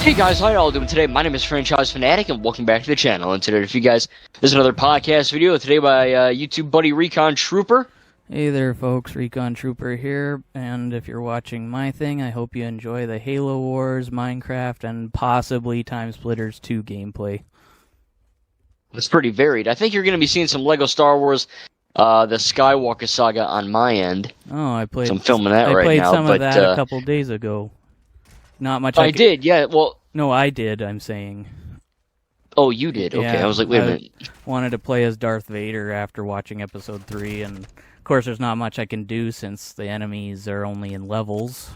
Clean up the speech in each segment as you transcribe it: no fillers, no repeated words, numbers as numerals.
Hey guys, how y'all doing today? My name is Franchise Fanatic, and welcome back to the channel. And today, for you guys, there's another podcast video today by YouTube buddy Recon Trooper. Hey there, folks. Recon Trooper here, and if you're watching my thing, I hope you enjoy the Halo Wars, Minecraft, and possibly Time Splitters 2 gameplay. It's pretty varied. I think you're going to be seeing some Lego Star Wars, the Skywalker saga on my end. Oh, I played. So I'm filming that right now. I played some of that a couple days ago. Not much. I did, yeah. Well, no, I did. I'm saying. Oh, you did. Okay, yeah, I was like, wait a minute. Wanted to play as Darth Vader after watching Episode 3, and of course, there's not much I can do since the enemies are only in levels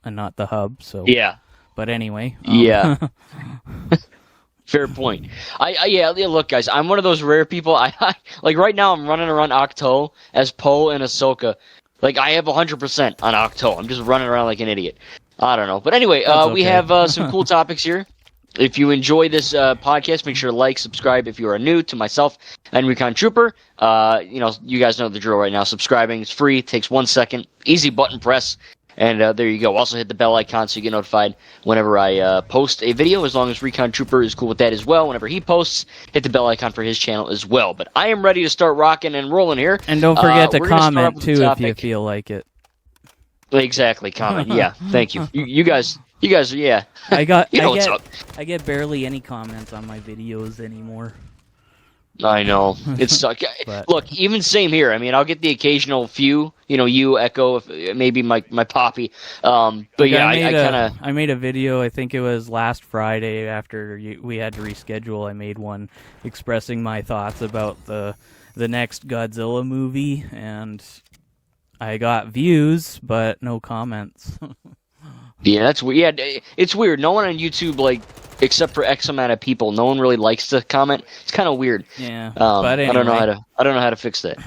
and not the hub. So yeah. But anyway. Yeah. Fair point. Yeah, look, guys, I'm one of those rare people. I like right now. I'm running around Octo as Poe and Ahsoka. Like I have 100% on Octo. I'm just running around like an idiot. I don't know, but anyway, okay. We have some cool topics here. If you enjoy this podcast, make sure to like, subscribe if you are new to myself and Recon Trooper. You guys know the drill right now. Subscribing is free. It takes 1 second. Easy button press. And there you go. Also hit the bell icon so you get notified whenever I post a video, as long as Recon Trooper is cool with that as well. Whenever he posts, hit the bell icon for his channel as well. But I am ready to start rocking and rolling here. And don't forget to comment, too, if you feel like it. Exactly, comment. Yeah, thank you. You guys, yeah. I what's up. I get barely any comments on my videos anymore. I know. It's look, even same here. I mean, I'll get the occasional few, you, Echo, maybe my poppy. But yeah, I made a video, I think it was last Friday after we had to reschedule. I made one expressing my thoughts about the next Godzilla movie, and I got views, but no comments. Yeah, that's weird. Yeah, it's weird. No one on YouTube, except for X amount of people, no one really likes to comment. It's kind of weird. Yeah, but anyway. I don't know how to fix that.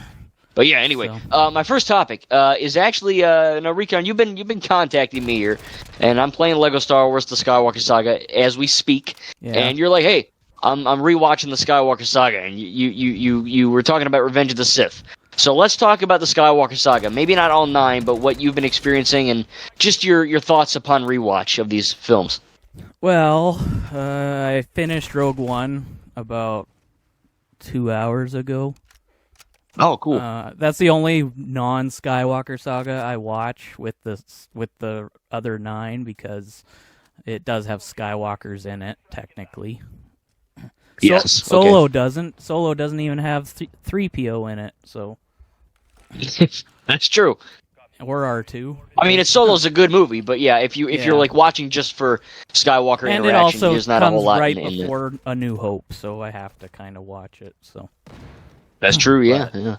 But yeah, anyway, my first topic is actually Recon. You've been contacting me here, and I'm playing Lego Star Wars: The Skywalker Saga as we speak. Yeah. And you're like, hey, I'm rewatching the Skywalker Saga, and you were talking about Revenge of the Sith. So let's talk about the Skywalker Saga. Maybe not all 9, but what you've been experiencing and just your thoughts upon rewatch of these films. Well, I finished Rogue One about 2 hours ago. Oh, cool. That's the only non-Skywalker Saga I watch with the other 9, because it does have Skywalkers in it, technically. Yes. Solo doesn't. Solo doesn't even have 3PO in it, so... That's true. Or R2. I mean, Solo's a good movie, but yeah, if you're watching just for Skywalker and interaction, there's not a whole lot right in it. before A New Hope, so I have to kind of watch it. So that's true, yeah.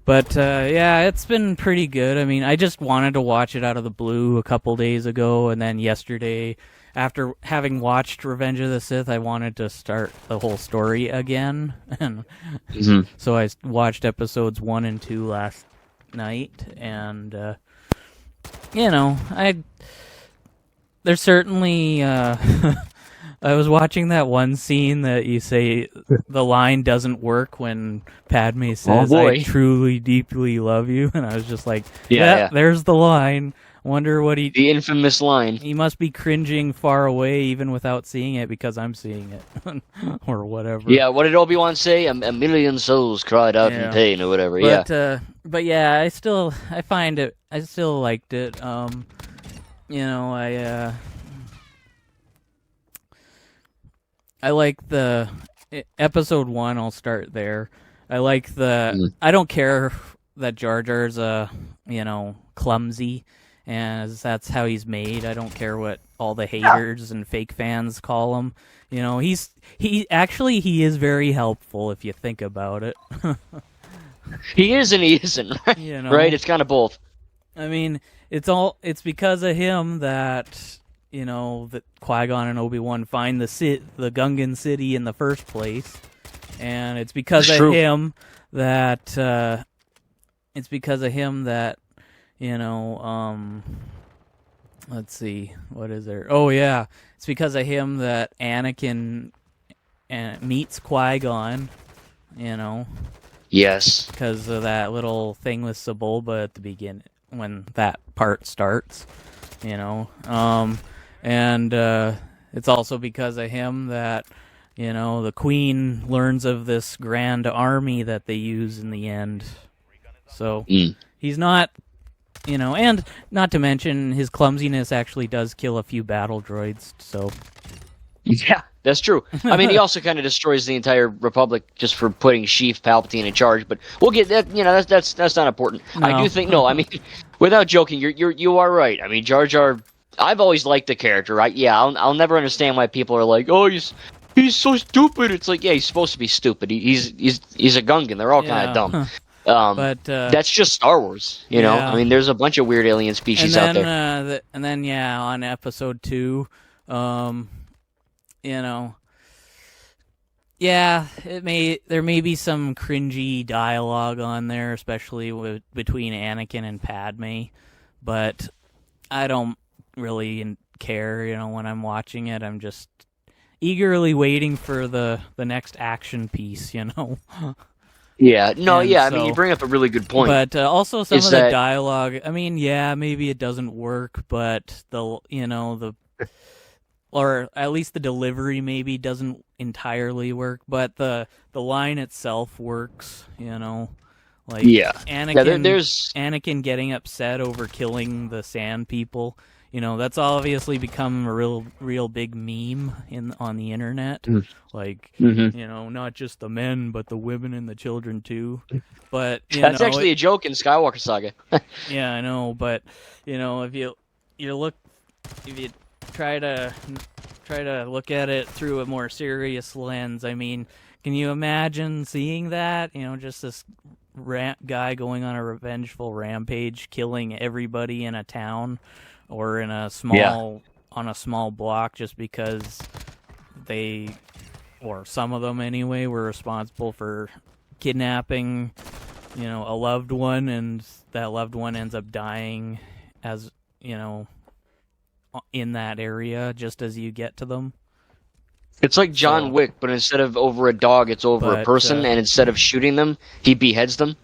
But yeah, it's been pretty good. I mean, I just wanted to watch it out of the blue a couple days ago, and then yesterday, after having watched Revenge of the Sith, I wanted to start the whole story again. And so I watched episodes 1 and 2 last night, and there's certainly I was watching that one scene that you say the line doesn't work when Padme says, "I truly, deeply love you," and I was just like, yeah. There's the line. Wonder what the infamous line. He must be cringing far away even without seeing it, because I'm seeing it or whatever. Yeah, what did Obi-Wan say? A million souls cried out in pain or whatever. But yeah, I still liked it. I like the episode 1. I'll start there. I like I don't care that Jar Jar's clumsy, as that's how he's made. I don't care what all the haters and fake fans call him. He is very helpful if you think about it. He is and he isn't, right? Right? It's kind of both. I mean, it's because of him that that Qui-Gon and Obi-Wan find the Gungan city in the first place, and it's because of him that let's see, what is there? Oh yeah, it's because of him that Anakin meets Qui-Gon, Yes. Because of that little thing with Sebulba at the beginning, when that part starts, it's also because of him that, the Queen learns of this grand army that they use in the end. So he's not, and not to mention his clumsiness actually does kill a few battle droids. So yeah, that's true. I mean, he also kind of destroys the entire Republic just for putting Sheev Palpatine in charge. But we'll get that. That's not important. No. I do think I mean, without joking, you are right. I mean, Jar Jar. I've always liked the character, right? Yeah, I'll never understand why people are like, oh, he's so stupid. It's like, yeah, he's supposed to be stupid. He's a Gungan. They're all kind of dumb. But that's just Star Wars, you know. I mean, there's a bunch of weird alien species out there. And then on Episode 2, there may be some cringy dialogue on there, especially between Anakin and Padme, but I don't really care. When I'm watching it, I'm just eagerly waiting for the next action piece. Yeah, no, and yeah. I mean, you bring up a really good point. But also some of the dialogue. I mean, yeah, maybe it doesn't work, but or at least the delivery maybe doesn't entirely work. But the line itself works. Like Anakin getting upset over killing the Sand People. That's obviously become a real big meme on the internet. Like, not just the men, but the women and the children too. But that's actually a joke in Skywalker Saga. Yeah, I know. But if you try to look at it through a more serious lens, I mean, can you imagine seeing that? Just this guy going on a revengeful rampage, killing everybody in a town. Or in a small block, just because they, or some of them anyway, were responsible for kidnapping, a loved one, and that loved one ends up dying as in that area just as you get to them. It's like John Wick, but instead of over a dog, it's over a person, and instead of shooting them, he beheads them.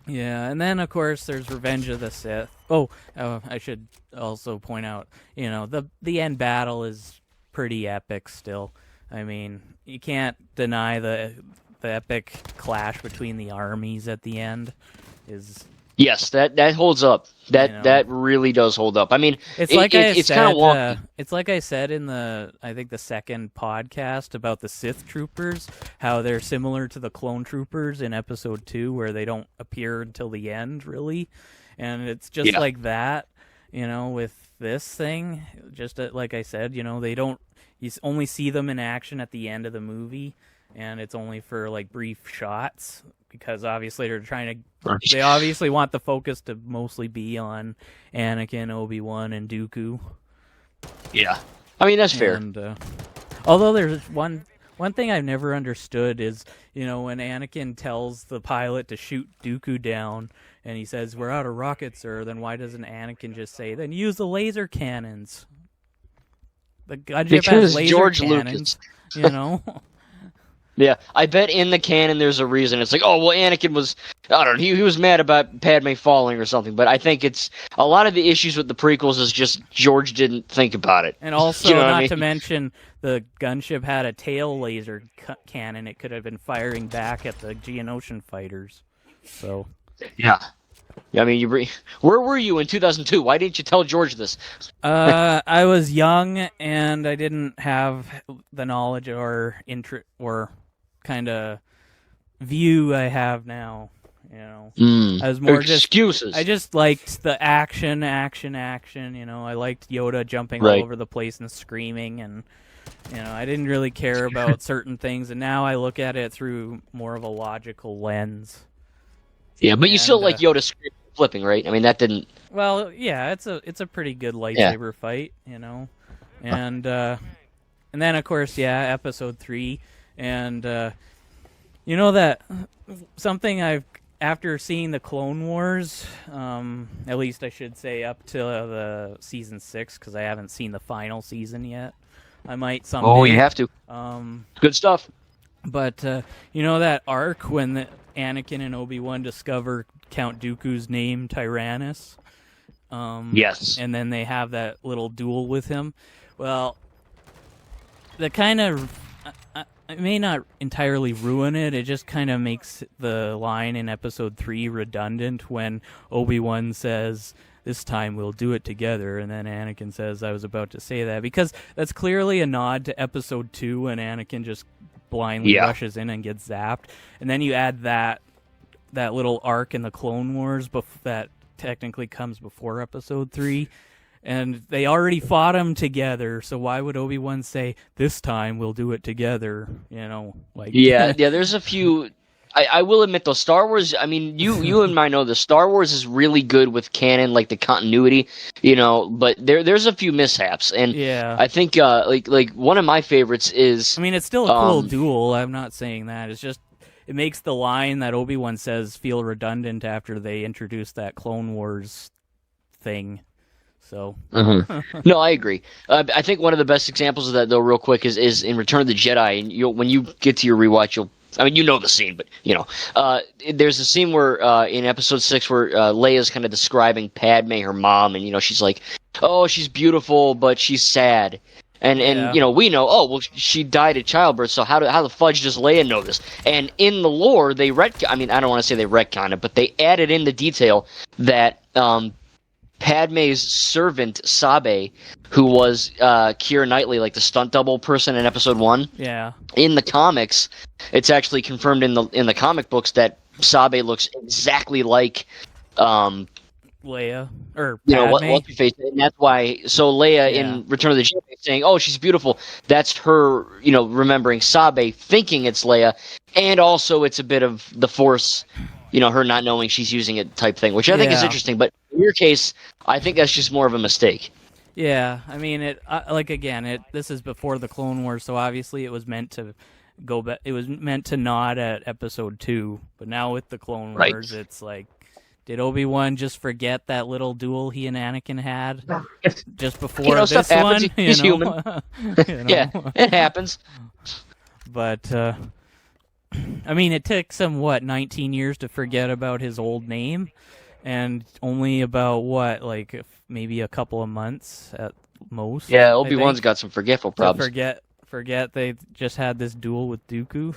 Yeah, and then of course there's Revenge of the Sith. Oh, I should also point out, the end battle is pretty epic still. I mean, you can't deny the epic clash between the armies at the end is. Yes, that holds up. That really does hold up. I mean, it's kind of wonky. It's like I said in the second podcast about the Sith troopers, how they're similar to the clone troopers in Episode 2, where they don't appear until the end, really. And it's just like that, with this thing. Just like I said, they don't. You only see them in action at the end of the movie, and it's only for like brief shots. Because obviously they obviously want the focus to mostly be on Anakin, Obi-Wan, and Dooku. Yeah, I mean that's fair. Although there's one thing I've never understood is, when Anakin tells the pilot to shoot Dooku down, and he says, "We're out of rockets, sir," then why doesn't Anakin just say, "Then use the laser cannons"? The gunship has laser George cannons, Lucas. Yeah, I bet in the canon there's a reason. It's like, oh, well, Anakin was, I don't know, he was mad about Padme falling or something, but I think it's, a lot of the issues with the prequels is just George didn't think about it. And also, to mention, the gunship had a tail laser cannon. It could have been firing back at the Geonosian fighters. So. Yeah. I mean, where were you in 2002? Why didn't you tell George this? I was young, and I didn't have the knowledge or interest or kind of view I have now. I was more excuses. I just liked the action. I liked Yoda jumping all over the place and screaming, and I didn't really care about certain things. And now I look at it through more of a logical lens. Yeah, but you still like Yoda screaming and flipping, right? I mean, that didn't. Well, yeah, it's a pretty good lightsaber fight, and then of course, Episode 3. And, that something after seeing the Clone Wars, at least I should say up to the season 6, because I haven't seen the final season yet. I might someday. Oh, you have to. Good stuff. But, that arc when Anakin and Obi-Wan discover Count Dooku's name, Tyrannus? Yes. And then they have that little duel with him. Well, that kind of it may not entirely ruin it. It just kind of makes the line in episode 3 redundant when Obi-Wan says, "This time we'll do it together," and then Anakin says, "I was about to say that," because that's clearly a nod to episode 2 when Anakin just blindly rushes in and gets zapped, and then you add that little arc in the Clone Wars that technically comes before episode 3. And they already fought him together, so why would Obi-Wan say, "This time we'll do it together"? Yeah, there's a few. I will admit, though, Star Wars. I mean, you and I know this. Star Wars is really good with canon, like the continuity, But there's a few mishaps, and I think like one of my favorites is. I mean, it's still a cool duel. I'm not saying that. It's just it makes the line that Obi-Wan says feel redundant after they introduce that Clone Wars thing. So No, I agree. I think one of the best examples of that, though, real quick, is in Return of the Jedi. And when you get to your rewatch, you know the scene, but there's a scene where in Episode 6 where Leia's kind of describing Padme, her mom, and she's like, "Oh, she's beautiful, but she's sad." And we know, oh, well, she died at childbirth, so how the fudge does Leia know this? And in the lore, I don't want to say they retconned it, but they added in the detail that Padme's servant, Sabe, who was Keira Knightley, like the stunt double person in Episode 1. Yeah. In the comics, it's actually confirmed in the comic books that Sabe looks exactly like Leia or Padme. What's her face, and that's why. So Leia in Return of the Jedi is saying, "Oh, she's beautiful." That's her, remembering Sabe, thinking it's Leia, and also it's a bit of the Force, her not knowing she's using it type thing, which I think is interesting. But in your case, I think that's just more of a mistake. Yeah, I mean, this is before the Clone Wars, so obviously it was meant to go back. It was meant to nod at Episode 2, but now with the Clone Wars, it's like, did Obi-Wan just forget that little duel he and Anakin had just before this one? He's human. Yeah, it happens. But I mean, it took some 19 years to forget about his old name, and only about maybe a couple of months at most. Yeah, Obi-Wan's got some forgetful problems. Forget they just had this duel with Dooku.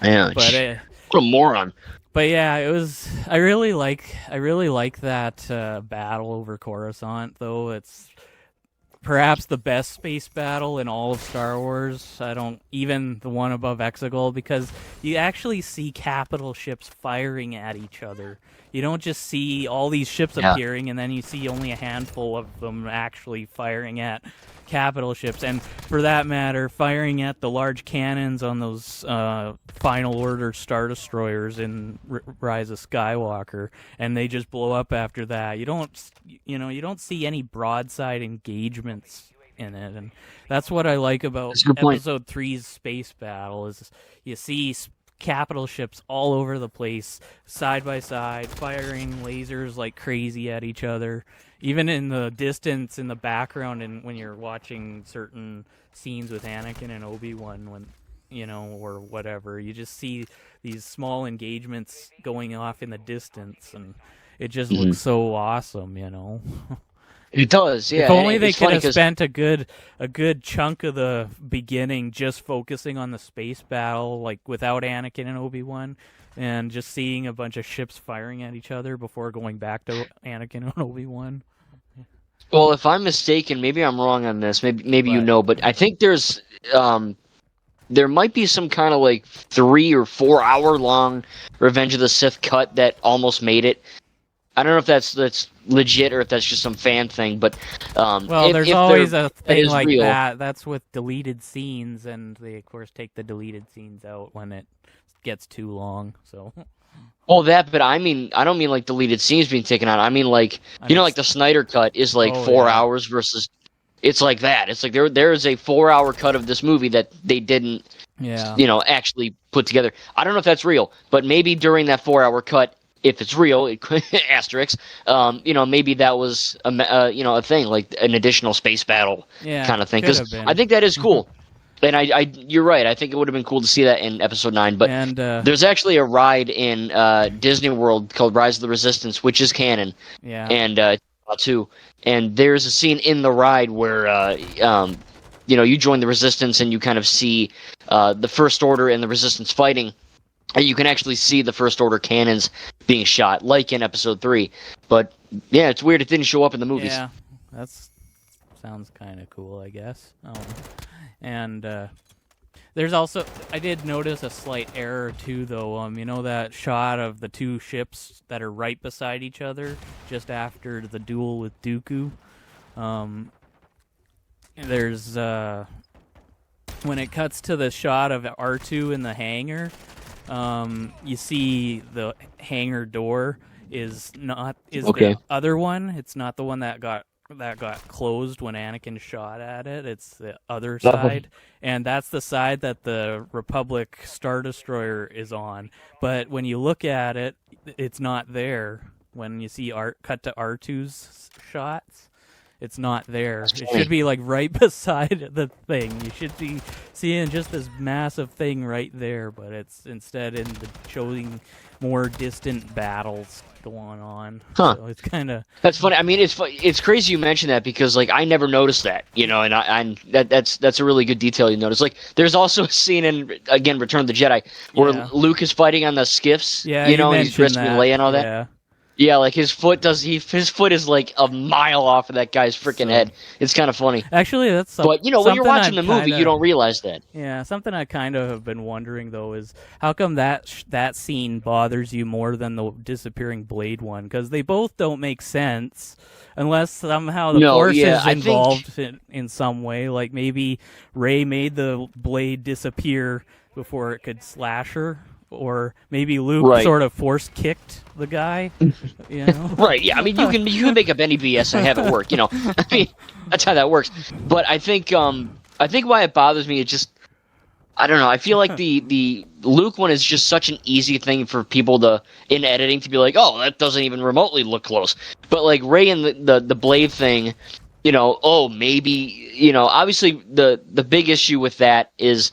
Yeah, but what a moron. But yeah, it was. I really like that battle over Coruscant, though. It's perhaps the best space battle in all of Star Wars. Even the one above Exegol, because you actually see capital ships firing at each other. You don't just see all these ships appearing, and then you see only a handful of them actually firing at capital ships, and for that matter, firing at the large cannons on those Final Order Star Destroyers in Rise of Skywalker, and they just blow up after that. You don't see any broadside engagements in it, and that's what I like about Episode 3's space battle. Is you see capital ships all over the place, side by side, firing lasers like crazy at each other. Even in the distance, in the background, and when you're watching certain scenes with Anakin and Obi-Wan, or whatever, you just see these small engagements going off in the distance, and it just looks so awesome, It does, yeah. If only they could have spent a good chunk of the beginning just focusing on the space battle, without Anakin and Obi-Wan, and just seeing a bunch of ships firing at each other before going back to Anakin and Obi-Wan. Well, if I'm mistaken, maybe I'm wrong on this. Maybe but I think there's there might be some kind of 3 or 4 hour long Revenge of the Sith cut that almost made it. I don't know if that's legit or if that's just some fan thing, but there's always a thing like real. That. That's with deleted scenes, and they of course take the deleted scenes out when it gets too long. So. Oh, but I don't mean deleted scenes being taken out. I mean the Snyder cut is 4 hours versus. It's like that. It's like there is a 4 hour cut of this movie that they didn't, actually put together. I don't know if that's real, but maybe during that 4 hour cut, if it's real, it could asterisk. Maybe that was a thing, like an additional space battle kind of thing. Because I think that is cool. And you're right. I think it would have been cool to see that in Episode 9. But there's actually a ride in Disney World called Rise of the Resistance, which is canon. Yeah. And too. And there's a scene in the ride where you join the Resistance and you kind of see the First Order and the Resistance fighting. And you can actually see the First Order cannons being shot, like in Episode 3. But, yeah, it's weird it didn't show up in the movies. Yeah, sounds kind of cool, I guess. And there's also... I did notice a slight error, too, though. You know that shot of the two ships that are right beside each other, just after the duel with Dooku? There's... when it cuts to the shot of R2 in the hangar... you see the hangar door is the other one. It's not the one that got closed when Anakin shot at it. It's the other side, and that's the side that the Republic Star Destroyer is on. But when you look at it, it's not there. When you see cut to R2's shots, it's not there. It should be like right beside the thing. You should be seeing just this massive thing right there, but it's instead showing more distant battles going on. Huh. So it's kind of... That's funny. I mean, it's crazy you mention that because like I never noticed that, and that's a really good detail you notice. Like there's also a scene in again Return of the Jedi where Luke is fighting on the skiffs, and he's rescuing Leia and all that. Yeah. Yeah, like his foot is like a mile off of that guy's freaking head. It's kind of funny. Actually, that's but when you're watching the movie, you don't realize that. Yeah, something I kind of have been wondering though is how come that scene bothers you more than the disappearing blade one? Because they both don't make sense unless somehow the Force is involved in some way. Like maybe Rey made the blade disappear before it could slash her. Or maybe Luke sort of force kicked the guy, Right? Yeah. I mean, you can make up any BS and have it work. I mean, that's how that works. But I think why it bothers me is just I don't know. I feel like the Luke one is just such an easy thing for people in editing to be like, oh, that doesn't even remotely look close. But like Rey and the blade thing, maybe obviously the big issue with that is.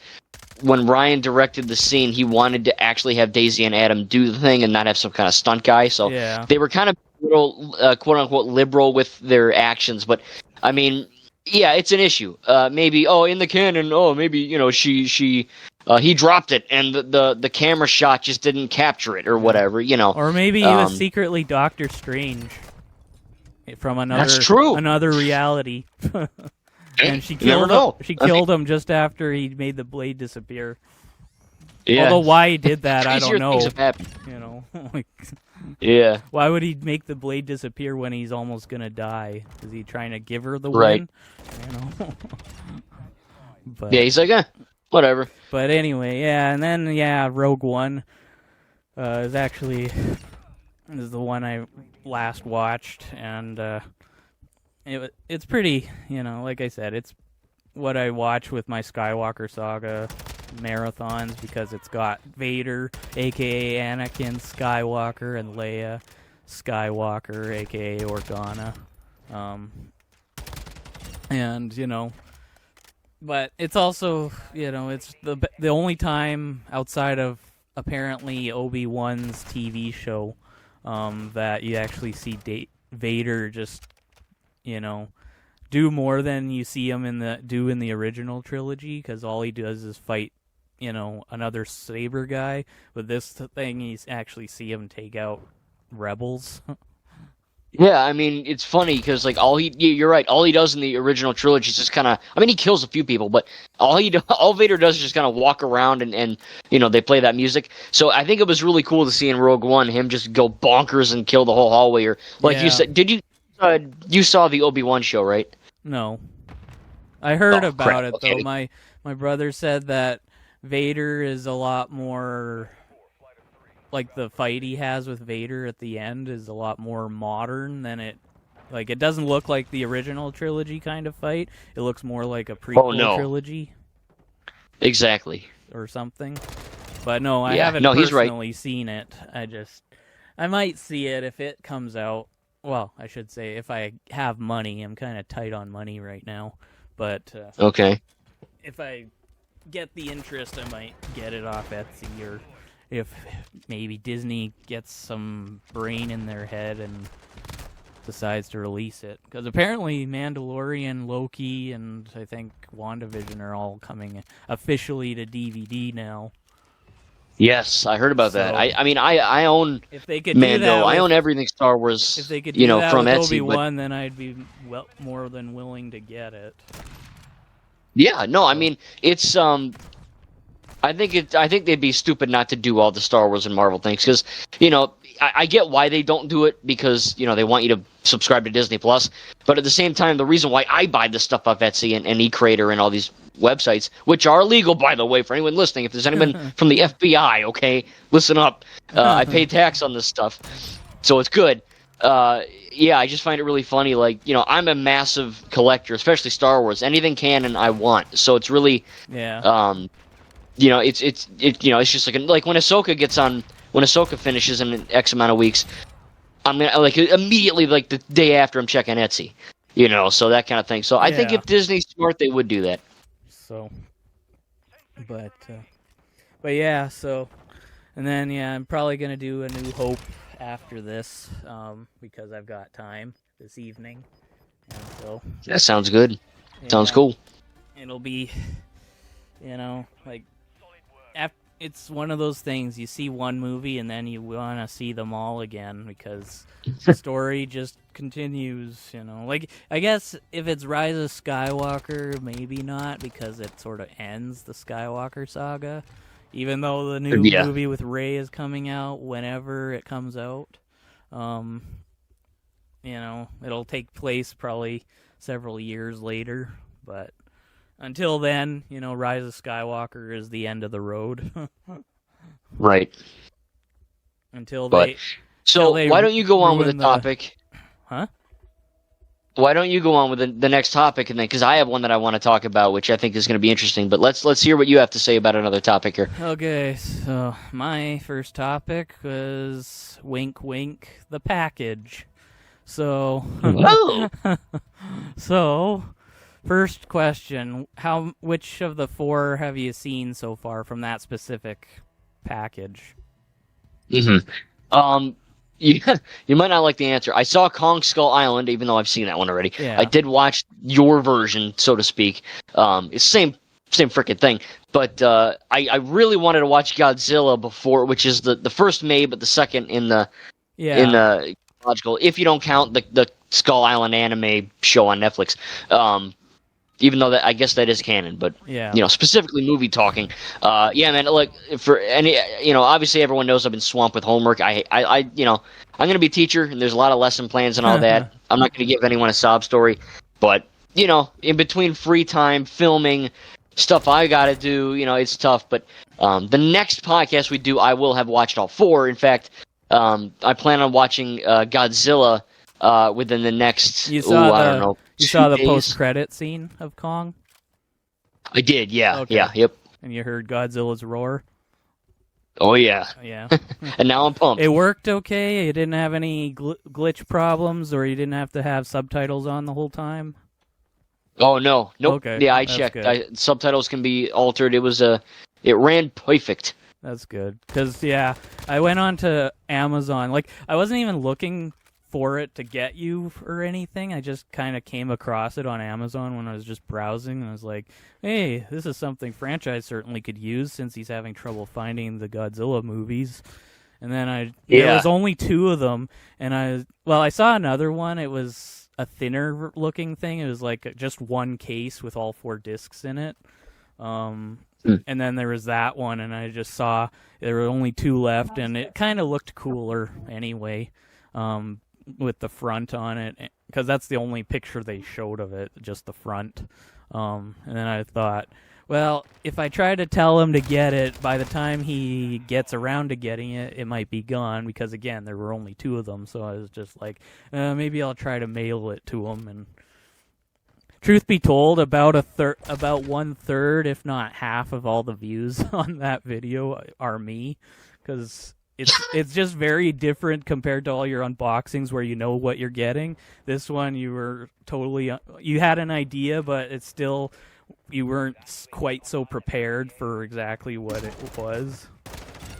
When Ryan directed the scene, he wanted to actually have Daisy and Adam do the thing and not have some kind of stunt guy. So they were kind of little, quote unquote, liberal with their actions. But I mean, yeah, it's an issue. Maybe in the canon, maybe he dropped it and the camera shot just didn't capture it or whatever. Or maybe he was secretly Doctor Strange from another reality. And she killed him just after he made the blade disappear. Yeah. Although why he did that, I don't know. Yeah. Why would he make the blade disappear when he's almost gonna die? Is he trying to give her the win? But, yeah, he's like, whatever. But anyway, and then Rogue One is the one I last watched, and it's pretty, like I said, it's what I watch with my Skywalker saga marathons because it's got Vader, a.k.a. Anakin Skywalker, and Leia Skywalker, a.k.a. Organa. But it's also, it's the only time outside of apparently Obi-Wan's TV show that you actually see Vader just do more than you see him in the original trilogy, because all he does is fight, another saber guy. But this thing, you actually see him take out rebels. Yeah, I mean, it's funny because like you're right. All he does in the original trilogy is just kind of. I mean, he kills a few people, but all Vader does is just kind of walk around and they play that music. So I think it was really cool to see in Rogue One him just go bonkers and kill the whole hallway. Or like you said, did you? You saw the Obi-Wan show, right? No. I heard about it, okay. though. My brother said that Vader is a lot more... Like, the fight he has with Vader at the end is a lot more modern than it... Like, it doesn't look like the original trilogy kind of fight. It looks more like a prequel trilogy. Exactly. Or something. But no, I haven't personally seen it. I might see it if it comes out. Well, I should say, if I have money. I'm kind of tight on money right now. But okay, if I get the interest, I might get it off Etsy, or if maybe Disney gets some brain in their head and decides to release it. Because apparently Mandalorian, Loki, and I think WandaVision are all coming officially to DVD now. Yes, I heard about that. I mean, I own if they could Mando. Do that I own everything Star Wars. If they could do that from with Etsy, Obi-Wan, then I'd be more than willing to get it. Yeah, no, I mean it's I think they'd be stupid not to do all the Star Wars and Marvel things because I get why they don't do it because they want you to subscribe to Disney Plus, but at the same time, the reason why I buy this stuff off Etsy and eCreator and all these websites, which are illegal by the way for anyone listening, if there's anyone from the FBI, okay, listen up, I pay tax on this stuff, so it's good. Yeah, I just find it really funny. Like, I'm a massive collector, especially Star Wars. Anything canon, I want. So it's really, it's just like when Ahsoka gets on, when Ahsoka finishes in an X amount of weeks, I'm gonna immediately the day after I'm checking Etsy, so that kind of thing. So I think if Disney's smart, they would do that. So, but yeah. So, and then I'm probably gonna do A New Hope after this, because I've got time this evening, and so that sounds good. Sounds cool. It'll be, it's one of those things. You see one movie and then you want to see them all again because the story just continues. Like I guess if it's Rise of Skywalker, maybe not because it sort of ends the Skywalker saga. Even though the new movie with Rey is coming out whenever it comes out, it'll take place probably several years later. But until then, Rise of Skywalker is the end of the road. Right. So why don't you go on with the topic? Huh? Why don't you go on with the next topic, and then because I have one that I want to talk about, which I think is going to be interesting. But let's hear what you have to say about another topic here. Okay, so my first topic was wink, wink, the package. So, so first question: which of the 4 have you seen so far from that specific package? You might not like the answer. I saw Kong Skull Island, even though I've seen that one already. Yeah. I did watch your version, so to speak. It's same freaking thing. But I really wanted to watch Godzilla before, which is the first May, but the second in the logical. If you don't count the Skull Island anime show on Netflix. Even though I guess that is canon, but specifically movie talking. Man, look, for any, obviously everyone knows I've been swamped with homework. I'm going to be a teacher, and there's a lot of lesson plans and all that. I'm not going to give anyone a sob story, but in between free time, filming stuff I got to do, it's tough. But the next podcast we do, I will have watched all 4. In fact, I plan on watching Godzilla within the next. I don't know. You saw the days. Post-credit scene of Kong? I did, yeah. Okay. Yeah, yep. And you heard Godzilla's roar? Oh, yeah. Yeah. And now I'm pumped. It worked okay? You didn't have any glitch problems, or you didn't have to have subtitles on the whole time? Oh, no. Nope. Okay. Yeah, I checked. Subtitles can be altered. It ran perfect. That's good. Because, I went on to Amazon. Like, I wasn't even looking for it to get you or anything. I just kind of came across it on Amazon when I was just browsing, and I was like, hey, this is something franchise certainly could use since he's having trouble finding the Godzilla movies. And then there was only 2 of them, and I saw another one. It was a thinner looking thing. It was like just one case with all 4 discs in it. And then there was that one, and I just saw there were only 2 left, and it kind of looked cooler anyway. With the front on it, because that's the only picture they showed of it, just the front. And then I thought, well, if I try to tell him to get it, by the time he gets around to getting it, it might be gone, because again, there were only 2 of them, so I was just like, maybe I'll try to mail it to him. And truth be told, about 1/3, if not half of all the views on that video are me, because it's just very different compared to all your unboxings where you know what you're getting. This one, you were totally you had an idea, but it's still, you weren't quite so prepared for exactly what it was.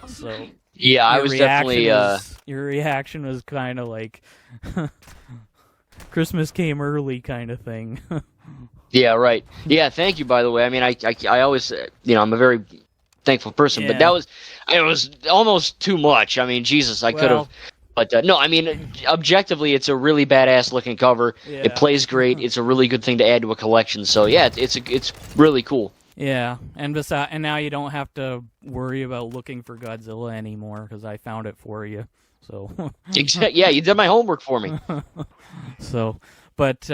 So yeah, I was definitely your reaction was kind of like Christmas came early kind of thing. Yeah, right. Yeah, thank you, by the way. I mean, I always, I'm a very thankful person, but it was almost too much. I mean, Jesus, I could have. But no, I mean, objectively, it's a really badass looking cover. Yeah. It plays great. It's a really good thing to add to a collection. So yeah, it's really cool. Yeah, and now you don't have to worry about looking for Godzilla anymore because I found it for you. So yeah, you did my homework for me. So, but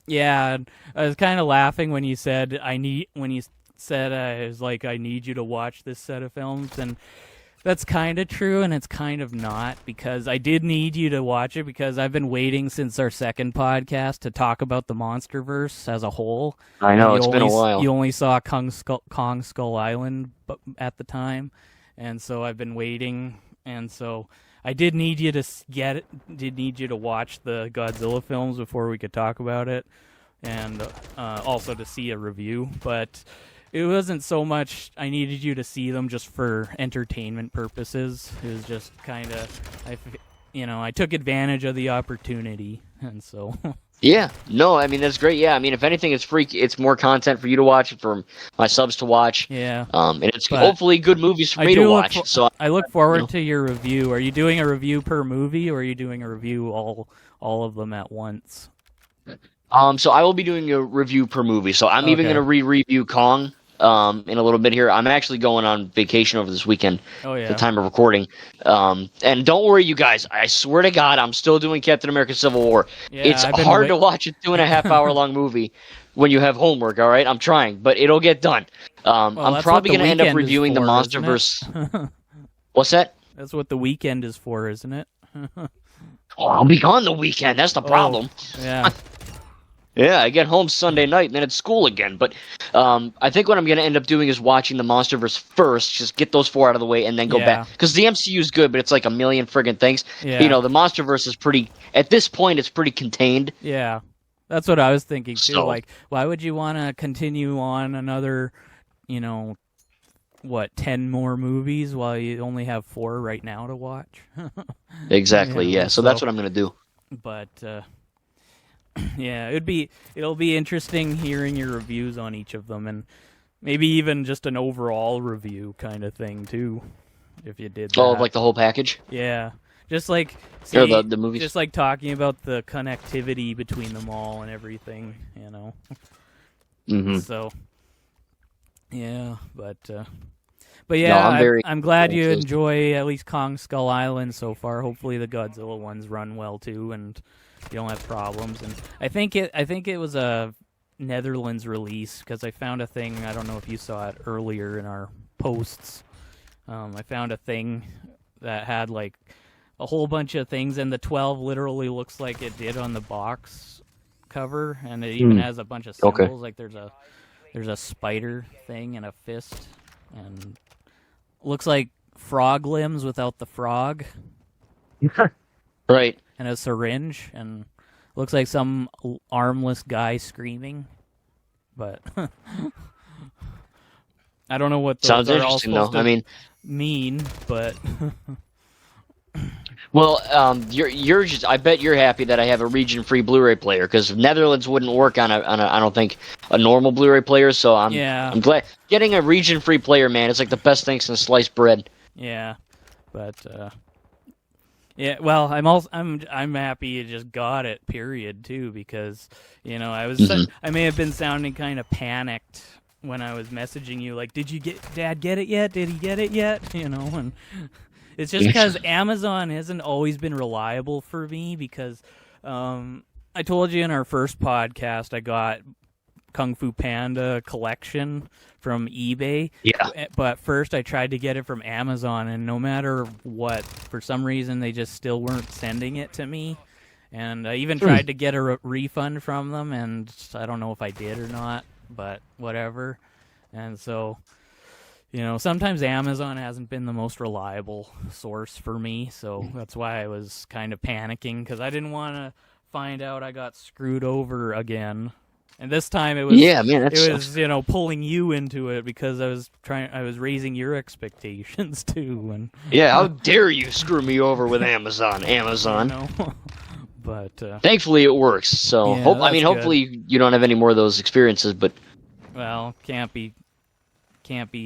yeah, I was kind of laughing when you said I need you to watch this set of films, and that's kind of true, and it's kind of not, because I did need you to watch it because I've been waiting since our second podcast to talk about the MonsterVerse as a whole. I know, it's been a while. You only saw Kong Skull Island at the time, and so I've been waiting, and so I did need you to watch the Godzilla films before we could talk about it, and also to see a review, but it wasn't so much I needed you to see them just for entertainment purposes. It was just kind of, I took advantage of the opportunity, and so. Yeah, no, I mean, that's great. Yeah, I mean, if anything, it's more content for you to watch, for my subs to watch. Yeah. And it's hopefully good movies for me to watch. So I look forward to your review. Are you doing a review per movie, or are you doing a review all of them at once? So I will be doing a review per movie. So I'm even going to re-review Kong. In a little bit here. I'm actually going on vacation over this weekend at the time of recording. And don't worry, you guys. I swear to God, I'm still doing Captain America Civil War. Yeah, it's hard to watch a 2.5 hour long movie when you have homework, all right? I'm trying, but it'll get done. I'm probably going to end up reviewing the MonsterVerse. What's that? That's what the weekend is for, isn't it? I'll be gone the weekend. That's the problem. Yeah. Yeah, I get home Sunday night, and then it's school again. But I think what I'm going to end up doing is watching the MonsterVerse first, just get those 4 out of the way, and then go back. Because the MCU is good, but it's like a million friggin' things. Yeah. The MonsterVerse is pretty, at this point, it's pretty contained. Yeah, that's what I was thinking, too. So, like, why would you want to continue on another, 10 more movies while you only have 4 right now to watch? Exactly, yeah. So that's what I'm going to do. But... yeah, it'll be interesting hearing your reviews on each of them, and maybe even just an overall review kind of thing too, if you did that. Oh, like the whole package? Yeah, just like the movies. Just like talking about the connectivity between them all and everything, Mm-hmm. So, yeah, but yeah, no, I'm glad you enjoy at least Kong Skull Island so far. Hopefully the Godzilla ones run well too, and you don't have problems. And I think it was a Netherlands release, because I found a thing. I don't know if you saw it earlier in our posts. I found a thing that had like a whole bunch of things, and the 12 literally looks like it did on the box cover, and it even has a bunch of symbols. Okay. Like there's a spider thing and a fist, and looks like frog limbs without the frog. Right. And a syringe, and looks like some armless guy screaming. But I don't know what those sounds are interesting, all supposed though. to mean, but well, you're just. I bet you're happy that I have a region-free Blu-ray player, because Netherlands wouldn't work on a I don't think a normal Blu-ray player. So I'm glad getting a region-free player, man. It's like the best thing since sliced bread. Yeah, but yeah, well, I'm happy you just got it, period, too, because I may have been sounding kind of panicked when I was messaging you, like, did Dad get it yet? Did he get it yet? And it's just because Amazon hasn't always been reliable for me, because I told you in our first podcast I got Kung Fu Panda collection from eBay. Yeah. But first I tried to get it from Amazon, and no matter what, for some reason they just still weren't sending it to me. And I even tried to get a refund from them, and I don't know if I did or not, but whatever. And so, sometimes Amazon hasn't been the most reliable source for me, so that's why I was kind of panicking, because I didn't want to find out I got screwed over again. And this time it was pulling you into it, because I was raising your expectations too. And yeah, how dare you screw me over with Amazon? But thankfully it works. So yeah, hopefully you don't have any more of those experiences. But well, can't be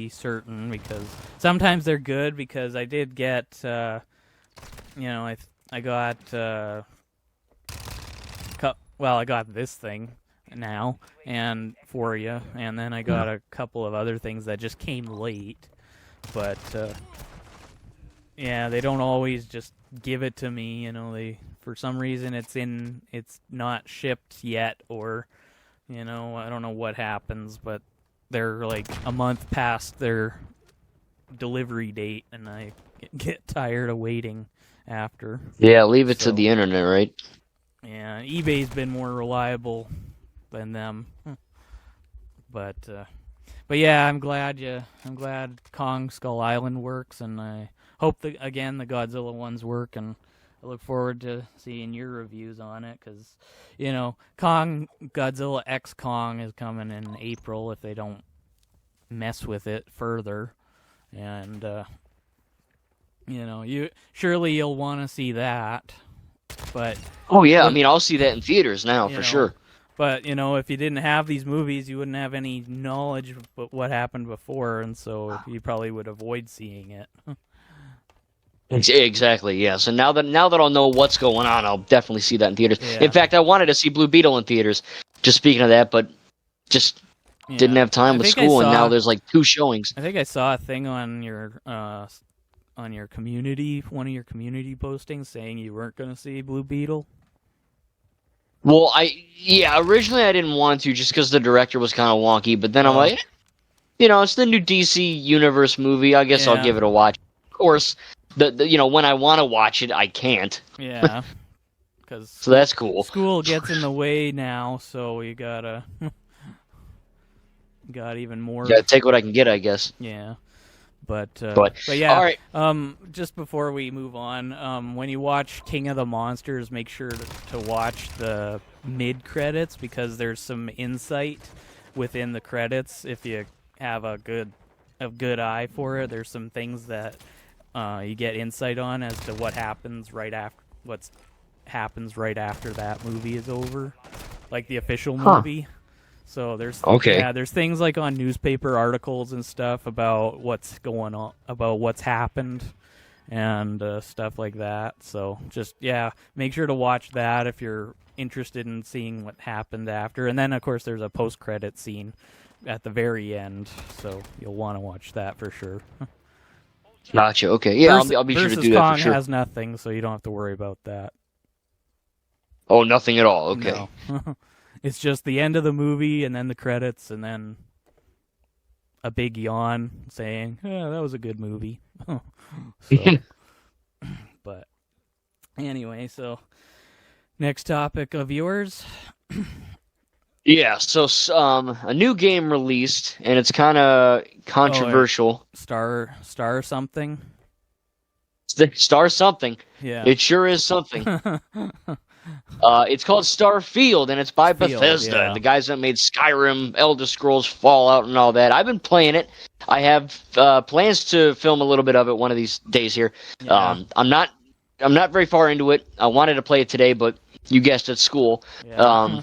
certain because sometimes they're good. Because I did get, I got, I got this thing now and for you, and then I got a couple of other things that just came late. But yeah, they don't always just give it to me. They for some reason it's not shipped yet, or I don't know what happens, but they're like a month past their delivery date, and I get tired of waiting after. Yeah, leave it to the internet, right? Yeah, eBay's been more reliable than them. But yeah, I'm glad Kong Skull Island works, and I hope the Godzilla ones work, and I look forward to seeing your reviews on it, because Godzilla X Kong is coming in April if they don't mess with it further, and you'll want to see that. But oh yeah, I'll see that in theaters now for sure. But if you didn't have these movies, you wouldn't have any knowledge of what happened before, and so you probably would avoid seeing it. Exactly, yeah. So now that I'll know what's going on, I'll definitely see that in theaters. Yeah. In fact, I wanted to see Blue Beetle in theaters. Just speaking of that, but just didn't have time with school, and now there's like 2 showings. I think I saw a thing on your community, one of your community postings, saying you weren't going to see Blue Beetle. Well, originally I didn't want to just because the director was kind of wonky, but then I'm like, it's the new DC Universe movie. I guess I'll give it a watch. Of course, when I want to watch it, I can't. Yeah, so that's cool. School gets in the way now, so you got even more. Gotta take what I can get, I guess. Yeah. But yeah, all right. Just before we move on, when you watch King of the Monsters, make sure to watch the mid credits, because there's some insight within the credits. If you have a good eye for it, there's some things that you get insight on as to what happens right after that movie is over, like the official movie. So there's things like on newspaper articles and stuff about what's going on, about what's happened, and stuff like that. So just make sure to watch that if you're interested in seeing what happened after. And then of course there's a post-credit scene at the very end, so you'll want to watch that for sure. Gotcha. Okay. Yeah, I'll be sure to do that Kong for sure. has nothing, so you don't have to worry about that. Oh, nothing at all. Okay. No. It's just the end of the movie, and then the credits, and then a big yawn saying, that was a good movie. But anyway, so next topic of yours. Yeah, so a new game released, and it's kind of controversial. Star something? Star something. Yeah. It sure is something. It's called Starfield, and it's by Bethesda, the guys that made Skyrim, Elder Scrolls, Fallout, and all that. I've been playing it. I have plans to film a little bit of it one of these days here. Yeah. I'm not very far into it. I wanted to play it today, but you guessed it, school. Yeah.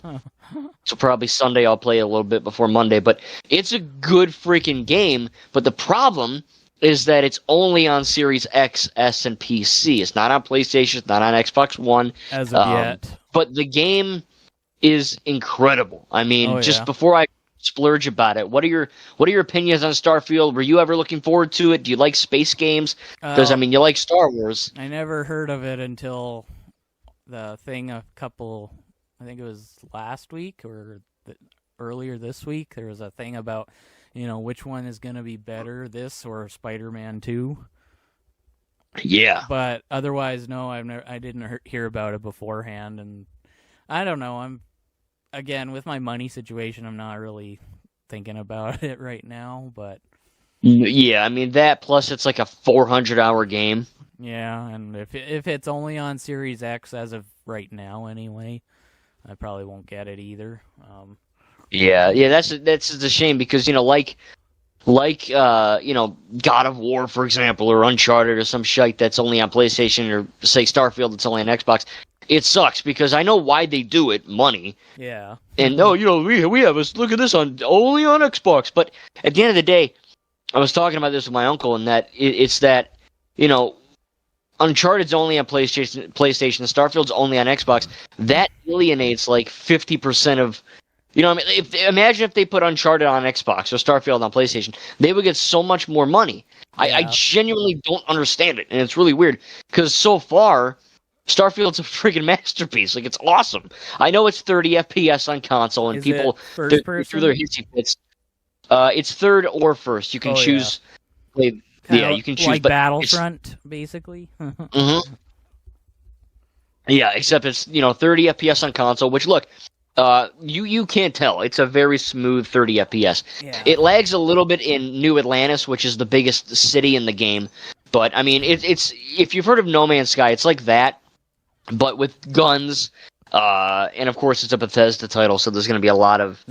So probably Sunday I'll play it a little bit before Monday. But it's a good freaking game. But the problem is that it's only on Series X, S, and PC. It's not on PlayStation. It's not on Xbox One. As of yet. But the game is incredible. Before I splurge about it, what are your opinions on Starfield? Were you ever looking forward to it? Do you like space games? Because, you like Star Wars. I never heard of it until the thing I think it was last week or earlier this week. There was a thing about which one is going to be better, this or Spider-Man 2? Yeah. But otherwise, no, I didn't hear about it beforehand, and I don't know. With my money situation, I'm not really thinking about it right now, but... Yeah, that plus it's like a 400-hour game. Yeah, and if it's only on Series X as of right now anyway, I probably won't get it either. Yeah, that's a shame because God of War, for example, or Uncharted or some shite that's only on PlayStation, or say Starfield that's only on Xbox. it sucks because I know why they do it, money. Yeah. And no, we have us look at this only on Xbox. But at the end of the day, I was talking about this with my uncle, and that it's that, Uncharted's only on PlayStation, Starfield's only on Xbox. That alienates like 50% of, imagine if they put Uncharted on Xbox or Starfield on PlayStation, they would get so much more money. Yeah. I genuinely don't understand it, and it's really weird because so far, Starfield's a freaking masterpiece. Like, it's awesome. I know it's 30 FPS on console, and people through their hissy fits. It's third or first. You can choose. Yeah, you can choose. Like Battlefront, basically. Mm-hmm. Yeah, except it's 30 FPS on console. Which look, you can't tell. It's a very smooth 30 FPS. Yeah. It lags a little bit in New Atlantis, which is the biggest city in the game. But I mean, it's if you've heard of No Man's Sky, it's like that, but with guns. And of course, it's a Bethesda title, so there's going to be a lot of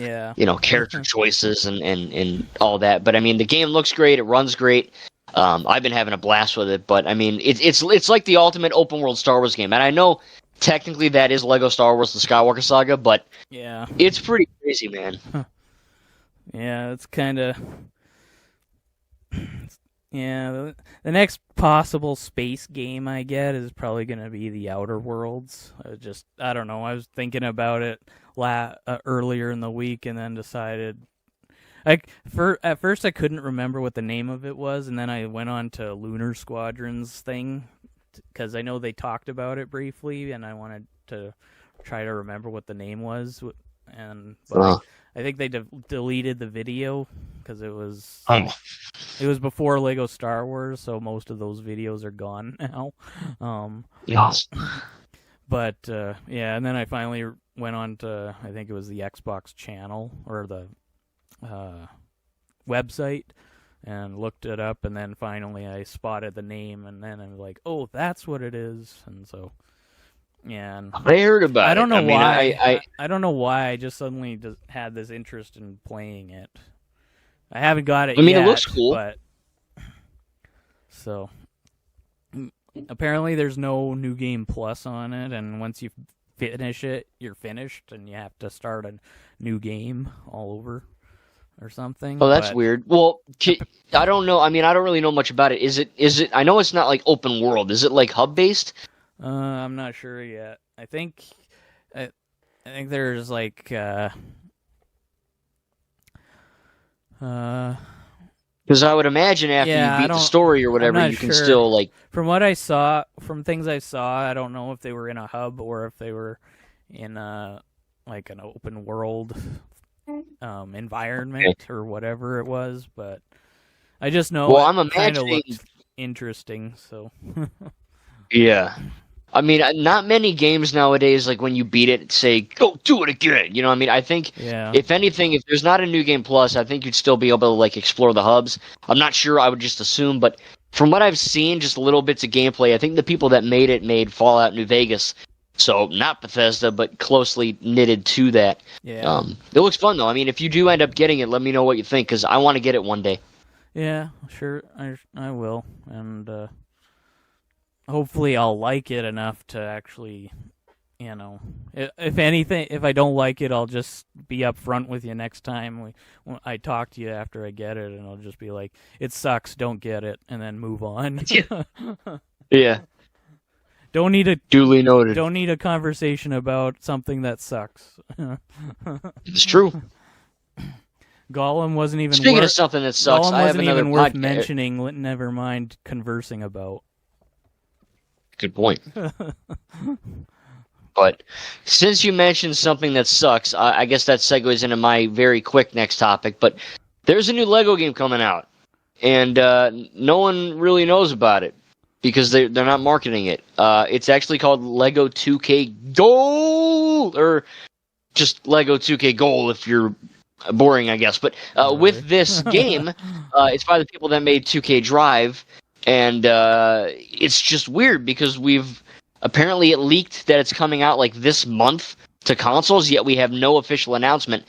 character choices and all that. But I mean, the game looks great. It runs great. I've been having a blast with it, but I mean, it's like the ultimate open world Star Wars game, and I know technically that is Lego Star Wars: The Skywalker Saga, but it's pretty crazy, man. Yeah, it's kind of the next possible space game I get is probably going to be The Outer Worlds. I don't know. I was thinking about it earlier in the week, and then decided. At first, I couldn't remember what the name of it was, and then I went on to Lunar Squadron's thing, because I know they talked about it briefly, and I wanted to try to remember what the name was. But I think they deleted the video, because it was before Lego Star Wars, so most of those videos are gone now. Yes. But, and then I finally went on to, I think it was the Xbox channel, or the website, and looked it up, and then finally I spotted the name, and then I was like, oh, that's what it is. And so and I heard about it. I don't know why. I don't know why I just suddenly had this interest in playing it. I haven't got it yet. It looks cool, but so apparently there's no New Game Plus on it, and once you finish it, you're finished, and you have to start a new game all over or something. Oh, that's weird. Well, I don't know. I mean, I don't really know much about it. Is it? I know it's not like open world. Is it like hub based? I'm not sure yet. I think there's like because I would imagine after you beat the story or whatever, you can still like. From things I saw, I don't know if they were in a hub or if they were in like an open world environment or whatever it was, but I just know I'm imagining it looked interesting. So yeah, I mean, not many games nowadays, like when you beat it, say go do it again. I mean, I think if anything, if there's not a New Game Plus, I think you'd still be able to like explore the hubs. I'm not sure. I would just assume, but from what I've seen, just little bits of gameplay, I think the people that made it made Fallout New Vegas. So, not Bethesda, but closely knitted to that. Yeah. It looks fun, though. I mean, if you do end up getting it, let me know what you think, because I want to get it one day. Yeah, sure. I will. And hopefully I'll like it enough to actually, if anything, if I don't like it, I'll just be upfront with you next time when I talk to you after I get it, and I'll just be like, it sucks, don't get it, and then move on. Yeah. Duly noted. Don't need a conversation about something that sucks. It's true. Gollum wasn't even Speaking of something that sucks, Gollum I have wasn't another even worth podcast. mentioning. Never mind conversing about. Good point. But since you mentioned something that sucks, I guess that segues into my very quick next topic. But there's a new Lego game coming out, and no one really knows about it. Because they're not marketing it. It's actually called Lego 2K Goal, or just Lego 2K Goal if you're boring, I guess. But with this game, it's by the people that made 2K Drive, and it's just weird because apparently it leaked that it's coming out like this month to consoles, yet we have no official announcement.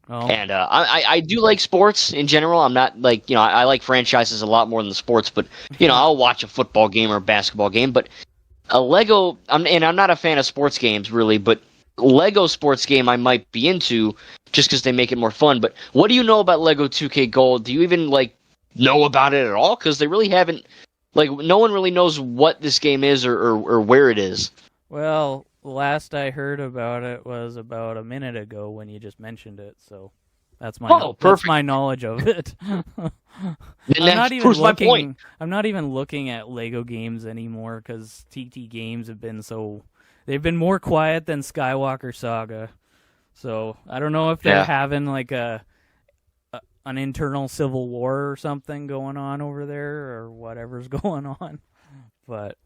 Oh. And I do like sports in general. I'm not like, I like franchises a lot more than the sports, but, I'll watch a football game or a basketball game. But a Lego. And I'm not a fan of sports games really, but Lego sports game I might be into just because they make it more fun. But what do you know about Lego 2K Gold? Do you even like know about it at all? Because they really haven't. Like, no one really knows what this game is or where it is. Well, last I heard about it was about a minute ago when you just mentioned it, so that's my knowledge of it. I'm not even looking at Lego games anymore because TT games they've been more quiet than Skywalker Saga. So I don't know if they're having like an internal civil war or something going on over there or whatever's going on. But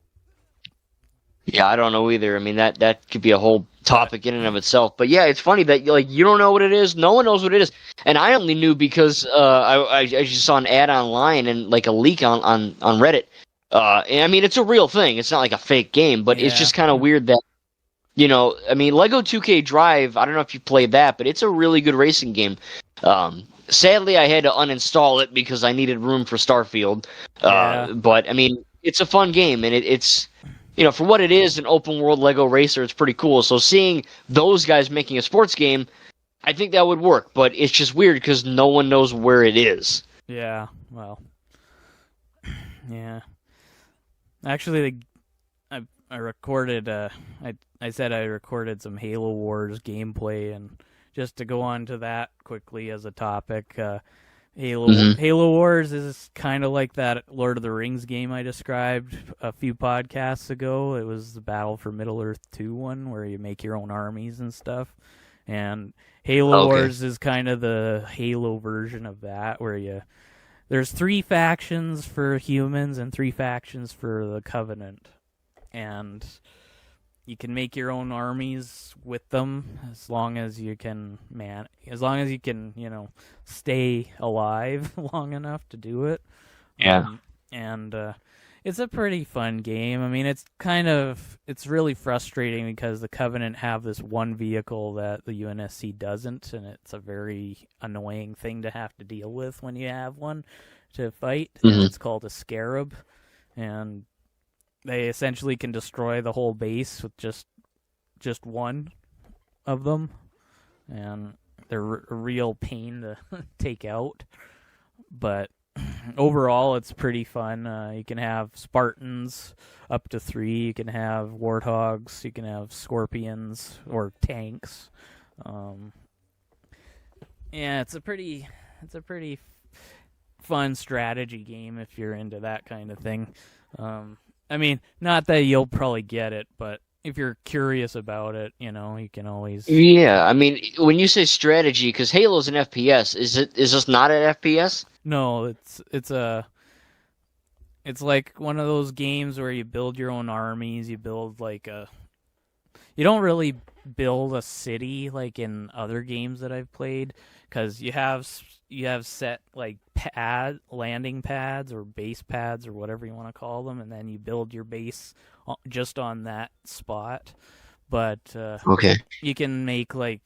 yeah, I don't know either. I mean, that could be a whole topic in and of itself. But yeah, it's funny that you don't know what it is. No one knows what it is. And I only knew because I just saw an ad online and like a leak on Reddit. And I mean, it's a real thing. It's not like a fake game, but it's just kind of weird that, I mean, Lego 2K Drive, I don't know if you played that, but it's a really good racing game. Sadly, I had to uninstall it because I needed room for Starfield. But, I mean, it's a fun game, and it's, for what it is, an open-world Lego racer, it's pretty cool. So seeing those guys making a sports game, I think that would work. But it's just weird because no one knows where it is. Yeah, well, yeah. Actually, I recorded, I said I recorded some Halo Wars gameplay, and just to go on to that quickly as a topic, Halo Wars is kind of like that Lord of the Rings game I described a few podcasts ago. It was the Battle for Middle-earth 2 one, where you make your own armies and stuff. And Halo Wars is kind of the Halo version of that, where there's 3 factions for humans and 3 factions for the Covenant. And you can make your own armies with them as long as you can, stay alive long enough to do it. Yeah. And it's a pretty fun game. I mean, it's really frustrating because the Covenant have this one vehicle that the UNSC doesn't, and it's a very annoying thing to have to deal with when you have one to fight. Mm-hmm. It's called a Scarab, and they essentially can destroy the whole base with just one of them, and they're a real pain to take out. But overall, it's pretty fun. You can have Spartans up to 3. You can have Warthogs. You can have Scorpions or tanks. Yeah, it's a pretty fun strategy game if you're into that kind of thing. I mean, not that you'll probably get it, but if you're curious about it, you can always... Yeah, I mean, when you say strategy, because Halo's an FPS, is this not an FPS? No, it's like one of those games where you build your own armies, you build you don't really build a city like in other games that I've played, because you have set like landing pads or base pads or whatever you want to call them, and then you build your base just on that spot. But you can make you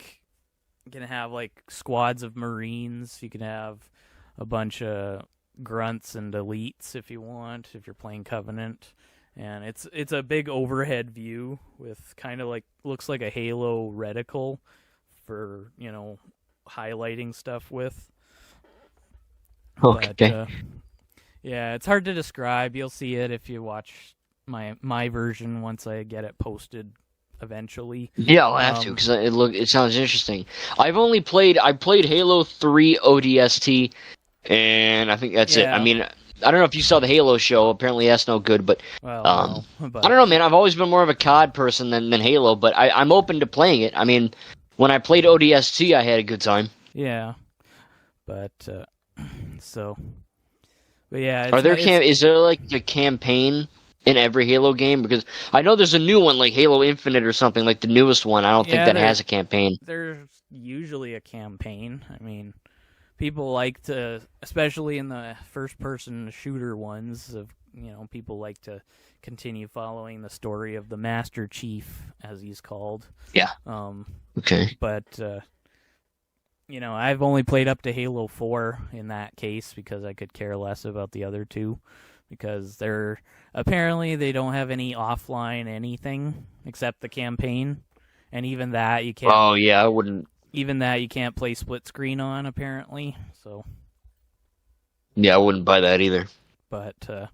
can have squads of Marines. You can have a bunch of grunts and elites if you want, if you're playing Covenant. And it's a big overhead view with kind of looks like a Halo reticle for, highlighting stuff with. Okay. But, yeah, it's hard to describe. You'll see it if you watch my version once I get it posted eventually. Yeah, I'll have to, because it sounds interesting. I played Halo 3 ODST, and I think that's it. I mean, I don't know if you saw the Halo show. Apparently that's no good, but, but I don't know, man. I've always been more of a COD person than Halo, but I'm open to playing it. I mean, when I played ODST, I had a good time. Yeah, but but yeah. Is there a campaign in every Halo game? Because I know there's a new one like Halo Infinite or something, like the newest one. I don't think that has a campaign. There's usually a campaign. I mean, people like to, especially in the first-person shooter ones, people like to continue following the story of the Master Chief, as he's called. Yeah. Okay. But I've only played up to Halo 4 in that case because I could care less about the other two. because apparently they don't have any offline anything except the campaign, and even that you can't. Oh yeah, I wouldn't. Even that you can't play split screen on, apparently. So. Yeah, I wouldn't buy that either. But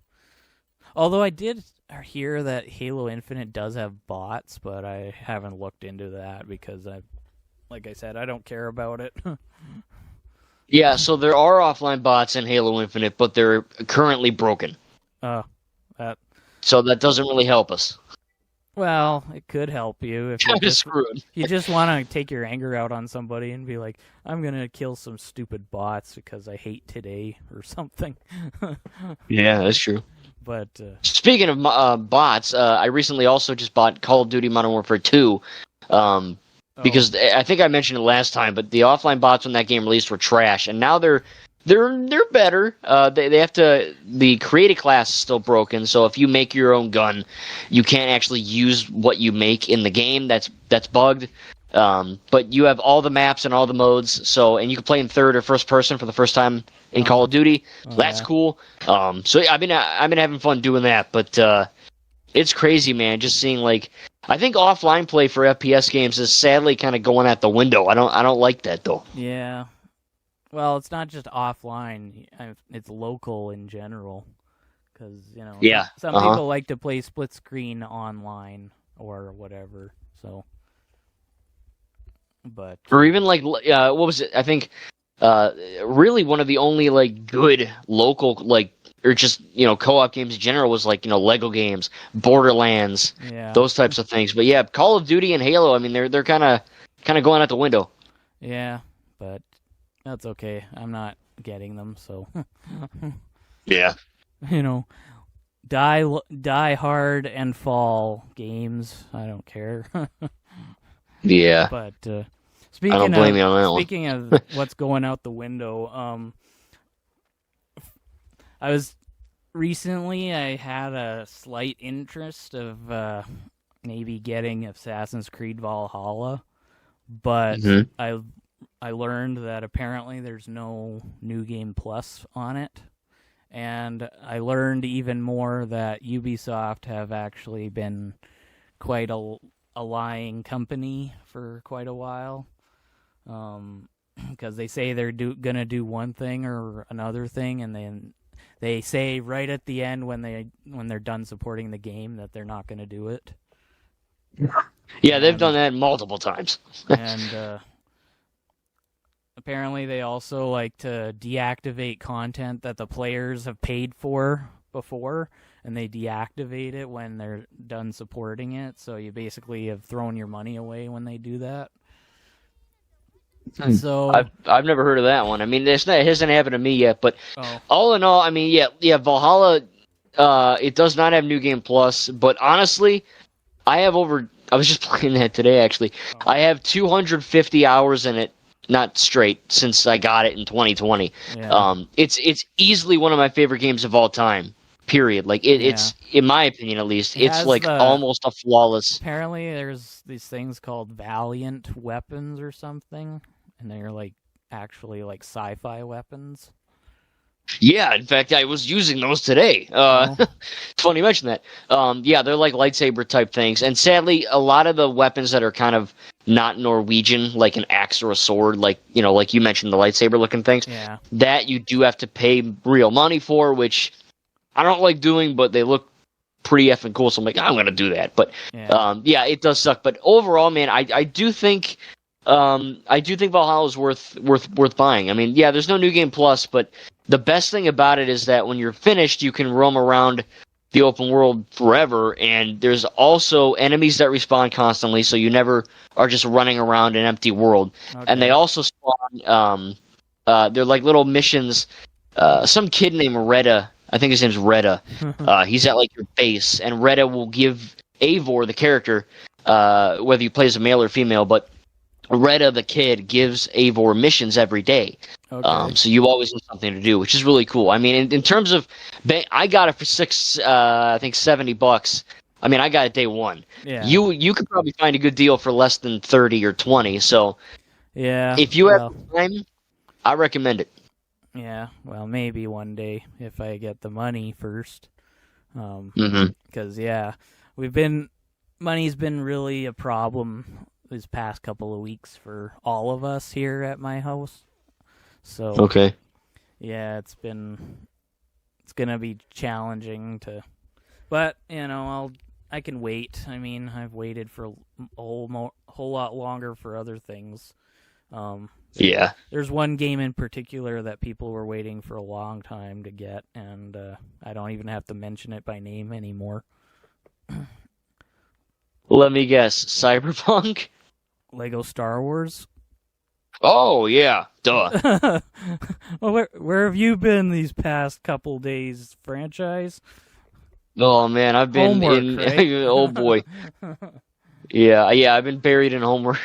although I did hear that Halo Infinite does have bots, but I haven't looked into that because like I said, I don't care about it. Yeah, so there are offline bots in Halo Infinite, but they're currently broken. So that doesn't really help us. Well, it could help you if you just want to take your anger out on somebody and be like, I'm going to kill some stupid bots because I hate today or something. Yeah, that's true. But speaking of bots, I recently also just bought Call of Duty Modern Warfare 2 because I think I mentioned it last time, but the offline bots when that game released were trash, and now they're better. They have to. The creative class is still broken, so if you make your own gun, you can't actually use what you make in the game. That's bugged. But you have all the maps and all the modes, and you can play in third or first person for the first time in Call of Duty. That's cool. So I've been having fun doing that, but it's crazy, man. Just seeing I think offline play for FPS games is sadly kind of going out the window. I don't like that though. Yeah. Well, it's not just offline; it's local in general. Because some people like to play split screen online or whatever. So, but or even what was it? I think really one of the only good local or just co-op games in general was Lego games, Borderlands, those types of things. But yeah, Call of Duty and Halo. I mean, they're kind of going out the window. Yeah, but. That's okay. I'm not getting them, so. Yeah. Die hard and fall games. I don't care. Yeah. But I don't blame you on that one. Speaking of what's going out the window, I had a slight interest of maybe getting Assassin's Creed Valhalla, but I learned that apparently there's no New Game Plus on it, and I learned even more that Ubisoft have actually been quite a lying company for quite a while, because they say they're gonna do one thing or another thing, and then they say right at the end when they're done supporting the game that they're not gonna do it. Yeah, they've done that multiple times. And apparently they also like to deactivate content that the players have paid for before, and they deactivate it when they're done supporting it. So you basically have thrown your money away when they do that. So I've never heard of that one. I mean, it hasn't happened to me yet, but all in all, I mean, yeah, Valhalla, it does not have New Game Plus, but honestly, I was just playing that today, actually. I have 250 hours in it. Not straight since I got it in 2020. Yeah. It's easily one of my favorite games of all time. Period. It's in my opinion at least. It's almost a flawless. Apparently, there's these things called Valiant weapons or something, and they're actually sci-fi weapons. Yeah, in fact, I was using those today. It's funny you mention that. Yeah, they're like lightsaber type things, and sadly, a lot of the weapons that are kind of not Norwegian, like an axe or a sword, like you mentioned, the lightsaber looking things. Yeah. That you do have to pay real money for, which I don't like doing, but they look pretty effing cool. So I'm like, I'm gonna do that. But yeah, it does suck. But overall, man, I do think Valhalla is worth buying. I mean, yeah, there's no New Game Plus, but the best thing about it is that when you're finished, you can roam around the open world forever, and there's also enemies that respawn constantly, so you never are just running around an empty world. Okay. And they also spawn, they're like little missions. Some kid named Retta, I think his name's Retta, he's at your base, and Retta will give Eivor, the character, whether you play as a male or female, but Retta, the kid, gives Eivor missions every day. Okay. So you always have something to do, which is really cool. I mean, in terms of, I got it for $70. I mean, I got it day one. Yeah. You could probably find a good deal for less than 30 or 20. So yeah, if you have time, I recommend it. Yeah, well, maybe one day if I get the money first. Because money's been really a problem these past couple of weeks for all of us here at my house. So okay, yeah, it's gonna be challenging but I can wait. I mean, I've waited for a whole lot longer for other things. Yeah. There's one game in particular that people were waiting for a long time to get, and I don't even have to mention it by name anymore. Let me guess. Cyberpunk? Lego Star Wars? Oh, yeah. Duh. Well, where have you been these past couple days, franchise? Oh, man, I've been Homework, right? Oh, boy. Yeah, I've been buried in homework.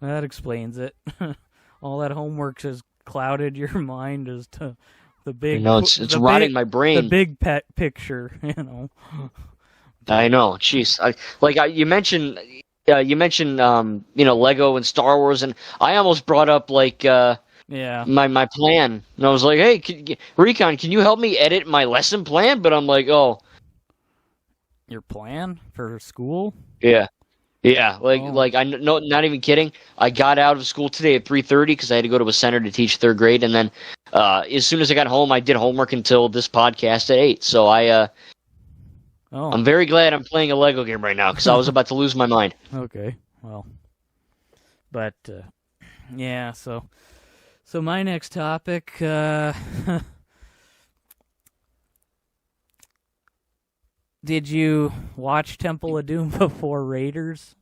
That explains it. All that homework has clouded your mind as to the big. No, it's rotting my brain. The big picture, I know. Jeez, you mentioned, Lego and Star Wars, and I almost brought up my plan, and I was like, hey, Recon, can you help me edit my lesson plan? But I'm like, oh, your plan for school? Yeah. Yeah, not even kidding. I got out of school today at 3:30 because I had to go to a center to teach third grade, and then as soon as I got home, I did homework until this podcast at 8. So I'm very glad I'm playing a Lego game right now because I was about to lose my mind. Okay, well, but yeah, so my next topic. Did you watch Temple of Doom before Raiders?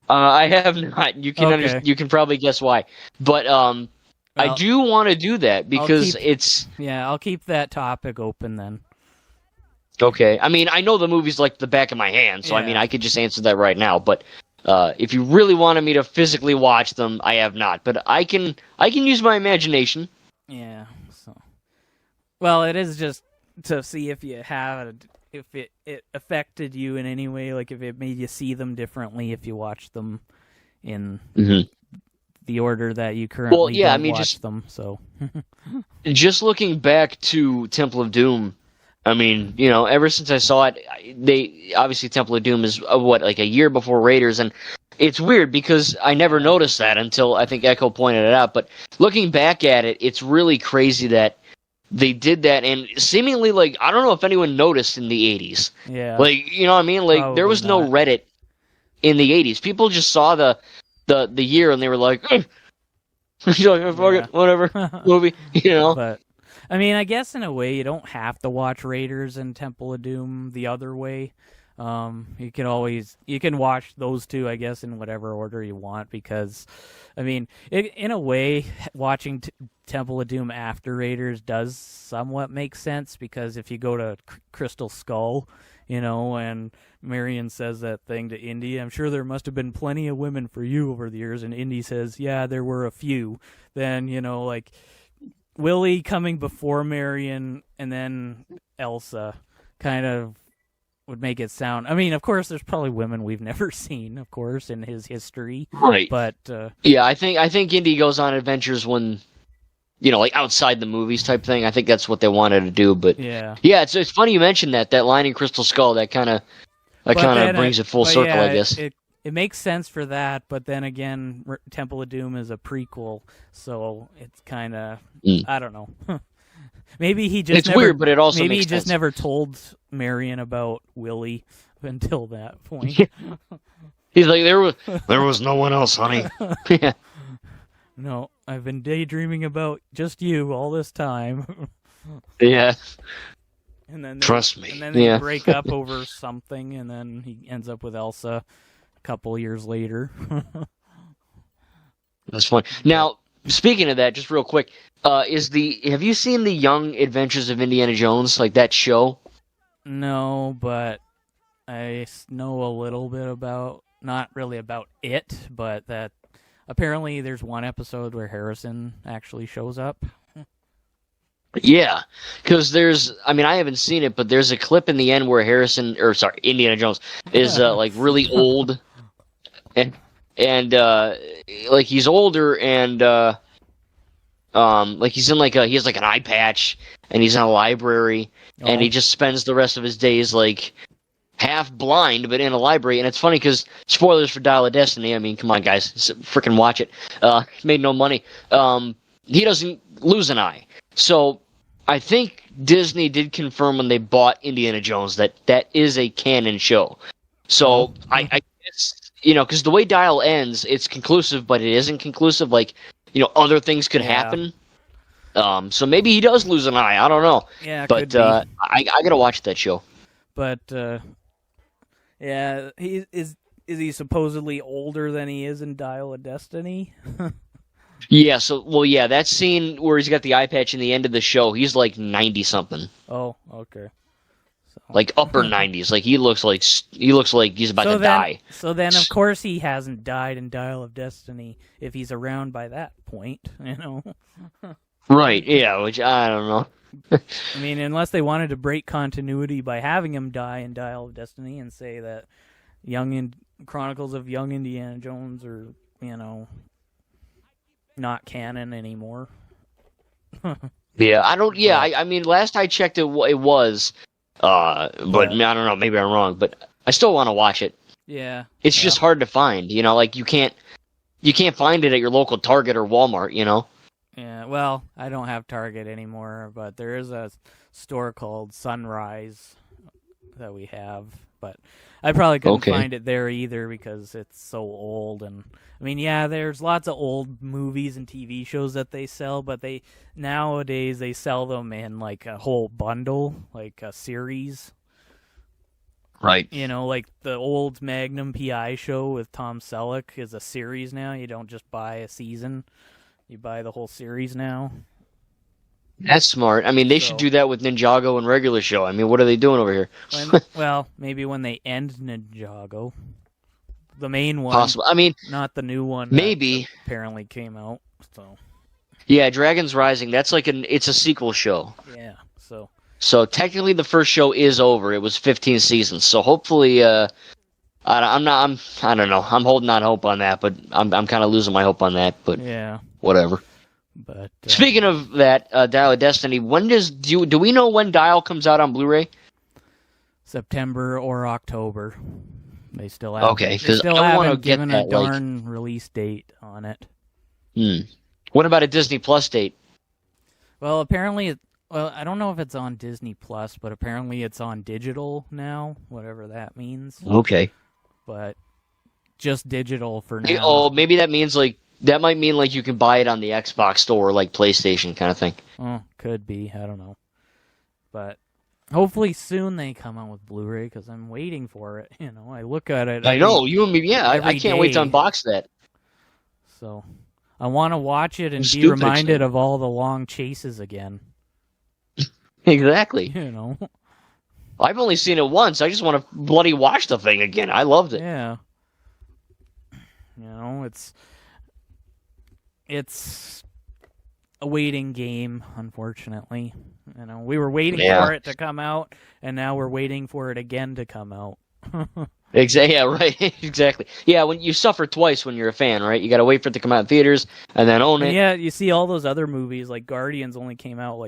I have not. You can you can probably guess why, but I do want to do that because I'll keep that topic open then. Okay, I mean I know the movie's like the back of my hand, so I mean I could just answer that right now. But if you really wanted me to physically watch them, I have not. But I can use my imagination. Yeah. So, well, it is just to see if it affected you in any way, like if it made you see them differently if you watched them in the order that you currently watch them. So, just looking back to Temple of Doom, I mean, ever since I saw it, obviously Temple of Doom is like a year before Raiders, and it's weird because I never noticed that until I think Echo pointed it out. But looking back at it, it's really crazy that they did that, and seemingly, I don't know if anyone noticed in the 80s. Yeah. You know what I mean? There was no Reddit in the 80s. People just saw the year, and they were like, fuck it, whatever, movie, But, I mean, I guess in a way, you don't have to watch Raiders and Temple of Doom the other way. You can watch those two, I guess, in whatever order you want, because, I mean, in a way, watching Temple of Doom after Raiders does somewhat make sense, because if you go to Crystal Skull, and Marion says that thing to Indy, I'm sure there must have been plenty of women for you over the years, and Indy says, yeah, there were a few. Then, Willie coming before Marion and then Elsa kind of would make it sound. I mean, of course, there's probably women we've never seen, of course, in his history. Right. But I think Indy goes on adventures when, outside the movies type thing. I think that's what they wanted to do. But yeah, it's funny you mentioned that line in Crystal Skull. That kind of brings it full circle, I guess. It makes sense for that, but then again, Temple of Doom is a prequel, so it's kind of I don't know. Maybe he just weird, but it also maybe makes he just sense. Never told Marion about Willie until that point. He's like, there was no one else, honey. Yeah. No, I've been daydreaming about just you all this time. Yeah. And then trust me. And then they break up over something, and then he ends up with Elsa a couple years later. That's funny. Now, speaking of that, just real quick, have you seen the Young Adventures of Indiana Jones, like that show? No, but I know a little bit about, not really about it, but that apparently there's one episode where Harrison actually shows up. Yeah, because I haven't seen it, but there's a clip in the end where Indiana Jones is really old, and and like he's older, and like he's in he has like an eye patch, and he's in a library, and he just spends the rest of his days like half blind, but in a library. And it's funny because spoilers for Dial of Destiny. I mean, come on, guys, freaking watch it. Made no money. He doesn't lose an eye, so I think Disney did confirm when they bought Indiana Jones that is a canon show. So I guess, because the way Dial ends, it's conclusive, but it isn't conclusive. Like, other things could happen. So maybe he does lose an eye. I don't know. Yeah, but I gotta watch that show. But yeah, is he supposedly older than he is in Dial of Destiny? Yeah. So that scene where he's got the eye patch in the end of the show, he's like 90 something. Oh, okay. So. Like upper 90s. Like he looks like he's about to die. So then, of course, he hasn't died in Dial of Destiny if he's around by that point. Right. Yeah. Which I don't know. I mean, unless they wanted to break continuity by having him die in Dial of Destiny and say that Chronicles of Young Indiana Jones are, not canon anymore. Yeah, I don't. Yeah, I mean, last I checked, it was. But I don't know. Maybe I'm wrong, but I still want to watch it. Yeah. It's just hard to find. Like you can't find it at your local Target or Walmart. Yeah. Well, I don't have Target anymore, but there is a store called Sunrise that we have, but I probably couldn't find it there either because it's so old. And I mean, yeah, there's lots of old movies and TV shows that they sell, but nowadays they sell them in like a whole bundle, like a series. Right. Like the old Magnum PI show with Tom Selleck is a series now. You don't just buy a season. You buy the whole series now. That's smart. I mean, they should do that with Ninjago and regular show. I mean, what are they doing over here? Well, maybe when they end Ninjago. The main one. Possible. I mean, not the new one. Maybe. That apparently came out. So. Yeah, Dragon's Rising. That's like it's a sequel show. Yeah. So technically, the first show is over. It was 15 seasons. So hopefully, I don't know. I'm holding out hope on that, but I'm kind of losing my hope on that. But yeah, whatever. But speaking of that, Dial of Destiny, do we know when Dial comes out on Blu-ray? September or October. They still have. Okay, because I haven't given a darn release date on it. What about a Disney Plus date? Well, apparently, I don't know if it's on Disney Plus, but apparently it's on digital now, whatever that means. Okay. But just digital for now. Oh, maybe that means that might mean you can buy it on the Xbox store, like PlayStation kind of thing. Oh, could be. I don't know. But hopefully soon they come out with Blu-ray because I'm waiting for it. I look at it. I know you and me. Yeah, I can't wait to unbox that. So I want to watch it and be reminded of all the long chases again. Exactly. I've only seen it once. I just want to bloody watch the thing again. I loved it. Yeah. It's a waiting game, unfortunately. We were waiting for it to come out, and now we're waiting for it again to come out. Exactly. Yeah, right. Exactly. Yeah, when you suffer twice when you're a fan, right? You got to wait for it to come out in theaters and then own it. Yeah, you see all those other movies, like Guardians only came out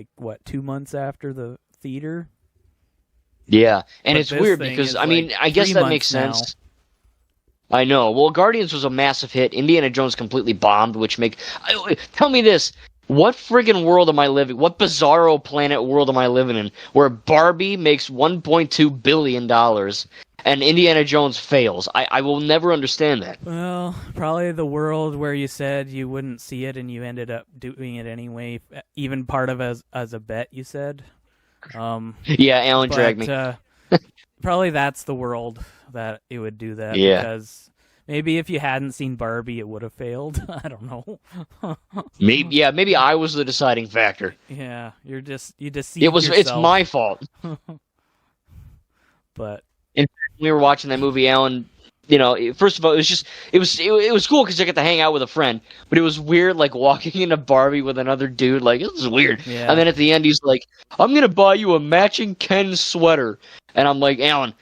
2 months after the theater. Yeah, and it's weird because I guess that makes sense. I know. Well, Guardians was a massive hit. Indiana Jones completely bombed, tell me this. What friggin' world am I living? What bizarro planet world am I living in where Barbie makes $1.2 billion and Indiana Jones fails? I will never understand that. Well, probably the world where you said you wouldn't see it and you ended up doing it anyway, even part of as a bet, you said. Yeah, Alan dragged me. Probably that's the world that it would do that. Yeah. Because maybe if you hadn't seen Barbie, it would have failed. I don't know. Maybe I was the deciding factor. Yeah, you deceived yourself. It's my fault. But in fact, we were watching that movie, Alan. First of all, it was cool because I got to hang out with a friend, but it was weird, walking into Barbie with another dude. This is weird. Yeah. And then at the end, he's like, "I'm gonna buy you a matching Ken sweater," and I'm like, "Alan,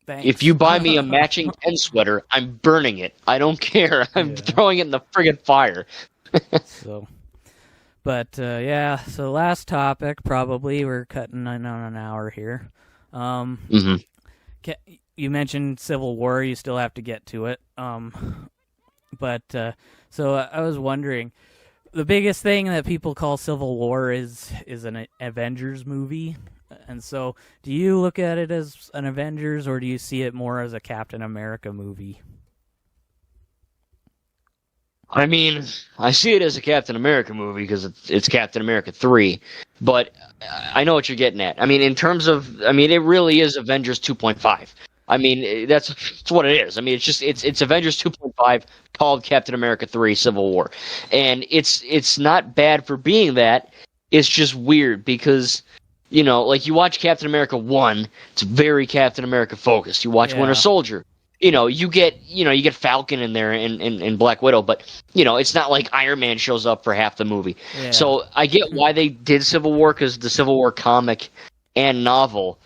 If you buy me a matching 10 sweater, I'm burning it. I don't care. I'm throwing it in the friggin' fire. So last topic, probably. We're cutting on an hour here. You mentioned Civil War. You still have to get to it. So I was wondering, the biggest thing that people call Civil War is an Avengers movie. And so, do you look at it as an Avengers, or do you see it more as a Captain America movie? I mean, I see it as a Captain America movie because it's Captain America 3, but I know what you're getting at. I mean, in terms of, it really is Avengers 2.5. I mean, that's what it is. I mean, it's Avengers 2.5 called Captain America 3 Civil War. And it's not bad for being that. It's just weird because, like you watch Captain America 1, it's very Captain America focused. You watch Winter Soldier. You get Falcon in there and Black Widow, but it's not like Iron Man shows up for half the movie. Yeah. So I get why they did Civil War, because the Civil War comic and novel,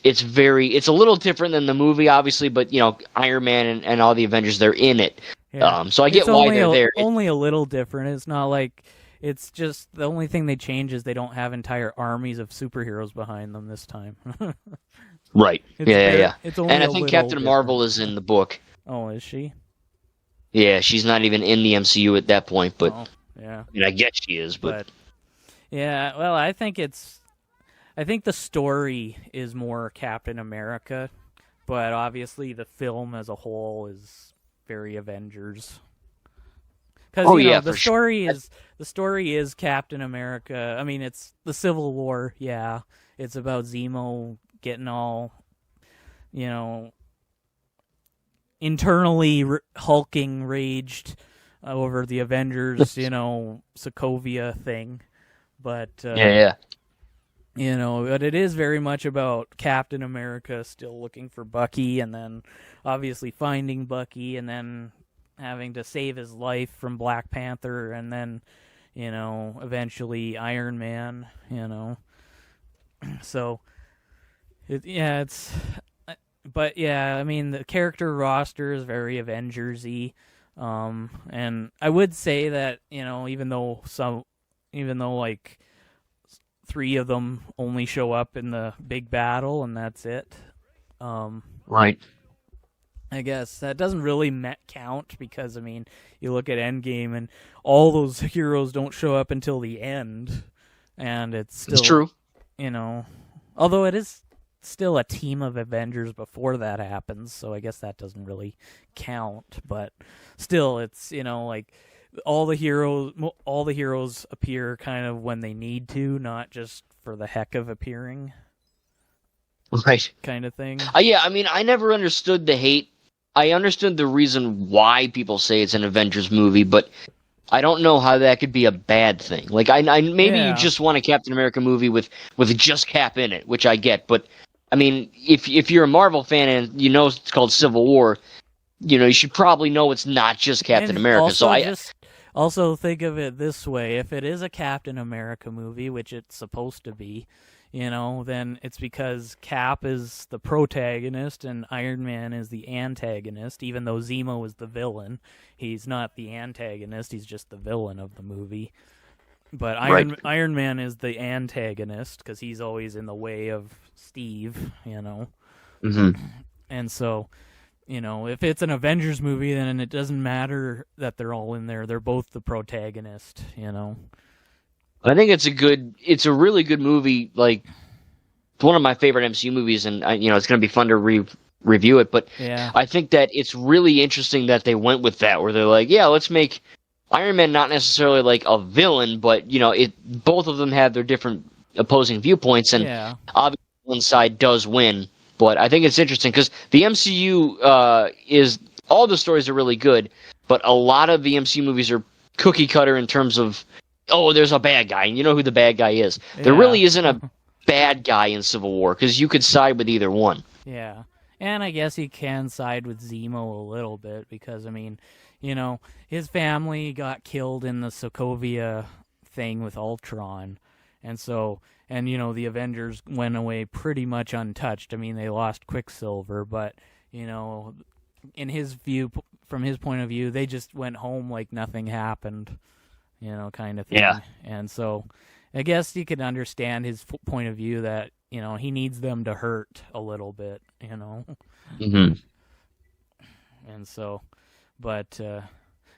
it's a little different than the movie, obviously, but Iron Man and all the Avengers, they're in it. Yeah. So I get why they're there. Only a little different. It's not like, it's just the only thing they change is they don't have entire armies of superheroes behind them this time. Right. Yeah. And I think Captain Marvel is in the book. Oh, is she? Yeah, she's not even in the MCU at that point, but yeah. I guess she is, but yeah, well, I think the story is more Captain America, but obviously the film as a whole is very Avengers. Because the story is Captain America. I mean, it's the Civil War. Yeah, it's about Zemo getting all, internally hulking raged over the Avengers, Sokovia thing. But but it is very much about Captain America still looking for Bucky, and then obviously finding Bucky, and then having to save his life from Black Panther, and then eventually Iron Man. So. The character roster is very Avengers-y, and I would say that even though like 3 of them only show up in the big battle and that's it, right. I guess that doesn't really count because you look at Endgame and all those heroes don't show up until the end, and it's true. Although it is still a team of Avengers before that happens, so I guess that doesn't really count, but still it's like all the heroes appear kind of when they need to, not just for the heck of appearing, right, kind of thing. I never understood the hate. I understood the reason why people say it's an Avengers movie, but I don't know how that could be a bad thing. Like you just want a Captain America movie with just Cap in it, which I get, but if you're a Marvel fan and it's called Civil War, you should probably know it's not just Captain America. Also think of it this way: if it is a Captain America movie, which it's supposed to be, then it's because Cap is the protagonist and Iron Man is the antagonist. Even though Zemo is the villain, he's not the antagonist; he's just the villain of the movie. But Iron Man is the antagonist because he's always in the way of Steve, Mm-hmm. And so, if it's an Avengers movie, then it doesn't matter that they're all in there. They're both the protagonist, I think it's a really good movie. Like, it's one of my favorite MCU movies, and it's going to be fun to review it. But yeah. I think that it's really interesting that they went with that, where they're like, yeah, let's make Iron Man not necessarily like a villain, but both of them have their different opposing viewpoints, and obviously one side does win. But I think it's interesting because the MCU is all the stories are really good, but a lot of the MCU movies are cookie cutter in terms of there's a bad guy, and you know who the bad guy is. Yeah. There really isn't a bad guy in Civil War because you could side with either one. Yeah, and I guess you can side with Zemo a little bit because his family got killed in the Sokovia thing with Ultron, And so, and the Avengers went away pretty much untouched. I mean, they lost Quicksilver, but in his view, from his point of view, they just went home like nothing happened, kind of thing. Yeah. And so, I guess you could understand his point of view that he needs them to hurt a little bit, Mm-hmm. And so, but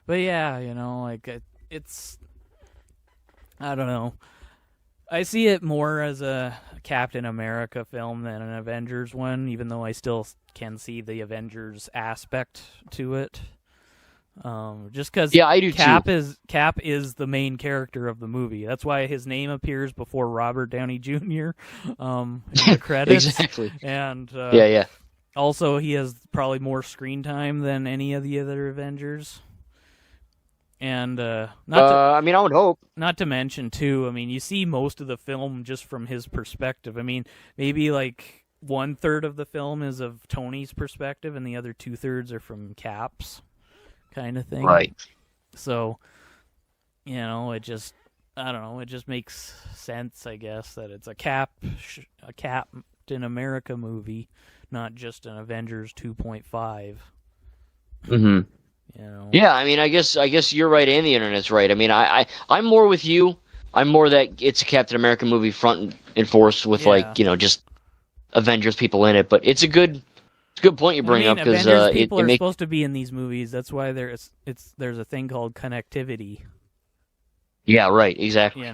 yeah, like it's, I don't know. I see it more as a Captain America film than an Avengers one, even though I still can see the Avengers aspect to it. Just because I do too. Cap is the main character of the movie. That's why his name appears before Robert Downey Jr. In the credits. Exactly. And yeah. Also, he has probably more screen time than any of the other Avengers. And I mean, I would hope. Not to mention, too, I mean, you see most of the film just from his perspective. I mean, maybe like 1/3 of the film is of Tony's perspective, and the other 2/3 are from Cap's, kind of thing. Right. So, it just, I don't know, it just makes sense, I guess, that it's a Captain America movie, not just an Avengers 2.5. Mm-hmm. Yeah, I mean, I guess you're right, and the internet's right. I mean, I'm more with you. I'm more that it's a Captain America movie front and force with just Avengers people in it. But it's a good point you bring up because Avengers people are supposed to be in these movies. That's why there's a thing called connectivity. Yeah, right, exactly.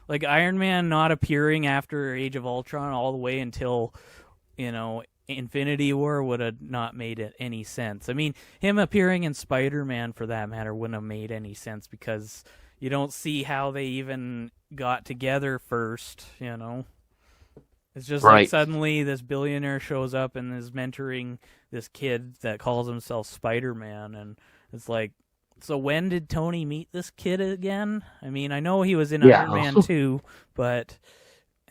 Like Iron Man not appearing after Age of Ultron all the way until Infinity War would have not made it any sense. I mean, him appearing in Spider-Man, for that matter, wouldn't have made any sense because you don't see how they even got together first, It's just right. Like suddenly this billionaire shows up and is mentoring this kid that calls himself Spider-Man, and it's like, so when did Tony meet this kid again? I mean, I know he was in Iron Man 2, but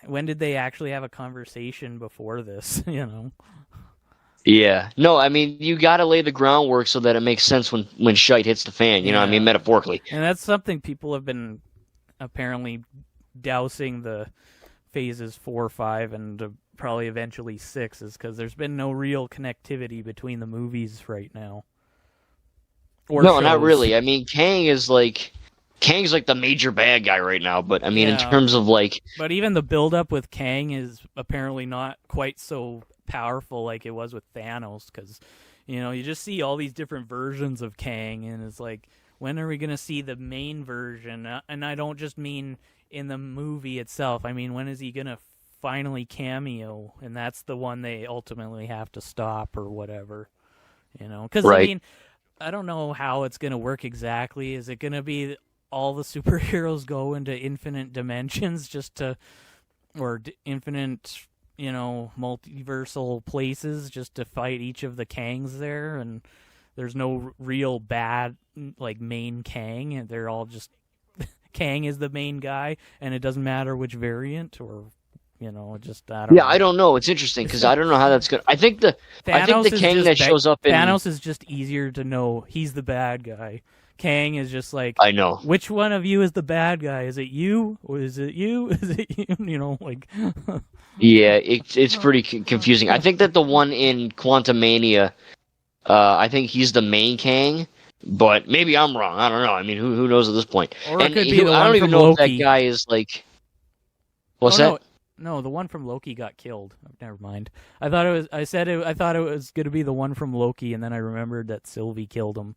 when did they actually have a conversation before this, Yeah. No, I mean, you got to lay the groundwork so that it makes sense when shite hits the fan, you know what I mean, metaphorically. And that's something people have been apparently dousing the phases 4, 5, and probably eventually 6 is because there's been no real connectivity between the movies right now. No, shows. Not really. I mean, Kang's like the major bad guy right now, but I mean, in terms of like... But even the build-up with Kang is apparently not quite so powerful like it was with Thanos, because, you just see all these different versions of Kang, and it's like, when are we going to see the main version? And I don't just mean in the movie itself. I mean, when is he going to finally cameo? And that's the one they ultimately have to stop or whatever, Because, right. I mean, I don't know how it's going to work exactly. Is it going to be all the superheroes go into infinite dimensions or infinite, multiversal places just to fight each of the Kangs there? And there's no real bad, like, main Kang. And they're all just, Kang is the main guy, and it doesn't matter which variant or... just I don't know. I don't know. It's interesting because I don't know how that's gonna. I think the Kang that shows up in Thanos is just easier to know. He's the bad guy. Kang is just like, I know. Which one of you is the bad guy? Is it you or is it you? Is it you? Like. Yeah, it's pretty confusing. I think that the one in Quantumania, I think he's the main Kang. But maybe I'm wrong. I don't know. I mean, who knows at this point? Or it could be the one I don't even from know Loki. if that guy is like. What's that? No, the one from Loki got killed. Never mind. I thought it was going to be the one from Loki, and then I remembered that Sylvie killed him.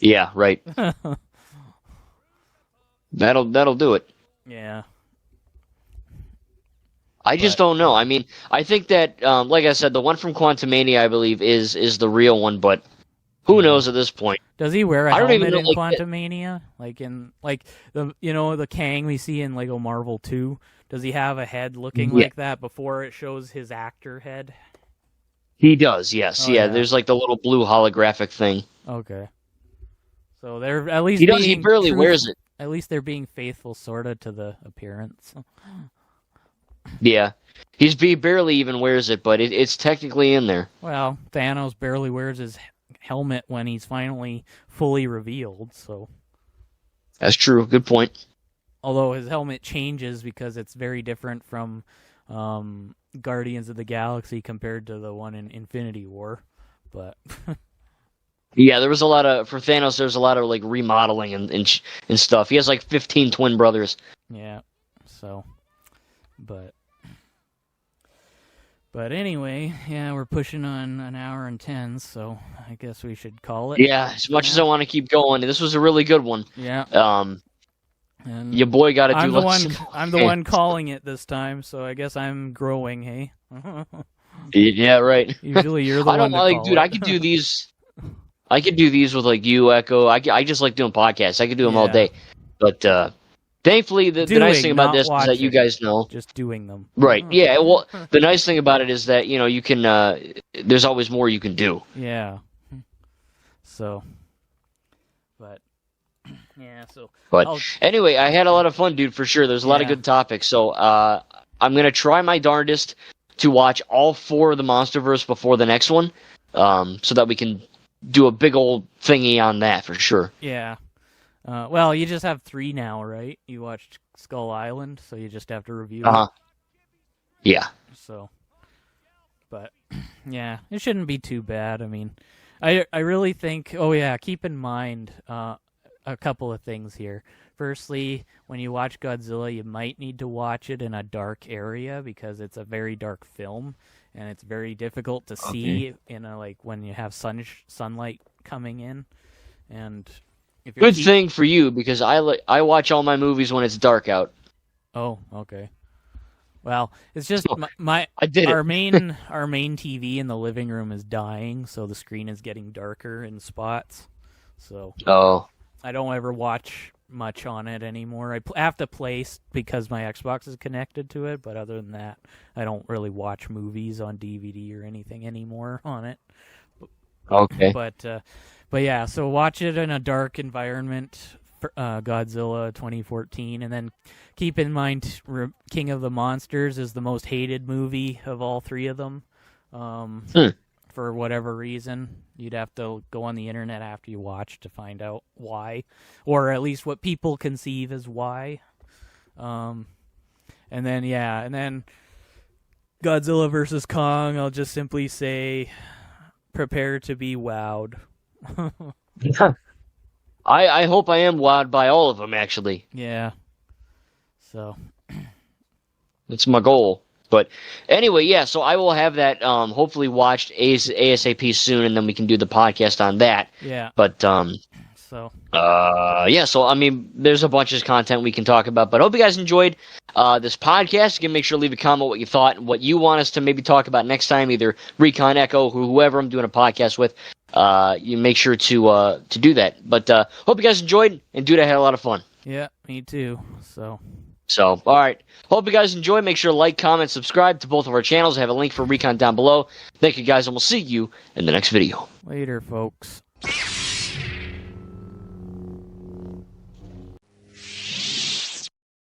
Yeah, right. That'll do it. Yeah. I just don't know. I mean, I think that, like I said, the one from Quantumania, I believe, is the real one, but who knows at this point? Does he wear a helmet in Quantumania? The Kang we see in Lego Marvel 2? Does he have a head looking like that before it shows his actor head? He does, yes. Yeah, there's like the little blue holographic thing. Okay. So they're at least he barely wears it. At least they're being faithful sorta to the appearance. Yeah. He barely even wears it, but it's technically in there. Well, Thanos barely wears his helmet when he's finally fully revealed, so. That's true. Good point. although his helmet changes because it's very different from Guardians of the Galaxy compared to the one in Infinity War. But yeah, there was a lot of for Thanos. There's a lot of like remodeling and stuff. He has like 15 twin brothers. Yeah, so, but anyway, yeah, we're pushing on an hour and 10, so I guess we should call it. Yeah, as much as I want to keep going, this was a really good one. Yeah. And your boy got to do. I'm the one calling it this time, so I guess I'm growing. Hey. Yeah, right. Usually you're the one. I don't like, dude. I could do these. I could do these with like you, Echo. I just like doing podcasts. I could do them all day. But thankfully, the nice thing about this is that you guys know. Just doing them. Right. Yeah. Well, the nice thing about it is that you can. There's always more you can do. Yeah. So. But. Yeah. So. But anyway, I had a lot of fun, dude. For sure. There's a lot of good topics. So I'm gonna try my darndest to watch all 4 of the MonsterVerse before the next one, so that we can do a big old thingy on that for sure. Yeah. Well, you just have 3 now, right? You watched Skull Island, so you just have to review it. Yeah. So, but yeah, it shouldn't be too bad. I mean, I really think. Oh yeah, keep in mind a couple of things here. Firstly, when you watch Godzilla, you might need to watch it in a dark area because it's a very dark film, and it's very difficult to see in a when you have sunlight coming in. And if you're good thing for you because I watch all my movies when it's dark out. Oh, okay. Well, it's just our main TV in the living room is dying, so the screen is getting darker in spots. So I don't ever watch much on it anymore. I have to play because my Xbox is connected to it, but other than that, I don't really watch movies on DVD or anything anymore on it. Okay. But yeah, so watch it in a dark environment, Godzilla 2014, and then keep in mind King of the Monsters is the most hated movie of all 3 of them. For whatever reason, you'd have to go on the internet after you watch to find out why, or at least what people conceive as why. And then Godzilla versus Kong, I'll just simply say, prepare to be wowed. I hope I am wowed by all of them, actually. Yeah. So. That's my goal. But anyway, yeah, so I will have that hopefully watched ASAP soon, and then we can do the podcast on that. Yeah. But, so I mean, there's a bunch of content we can talk about. But I hope you guys enjoyed this podcast. Again, make sure to leave a comment what you thought and what you want us to maybe talk about next time, either Recon, Echo, whoever I'm doing a podcast with. You make sure to do that. But hope you guys enjoyed, and dude, I had a lot of fun. Yeah, me too. So, all right. Hope you guys enjoy. Make sure to like, comment, subscribe to both of our channels. I have a link for Recon down below. Thank you guys, and we'll see you in the next video. Later, folks.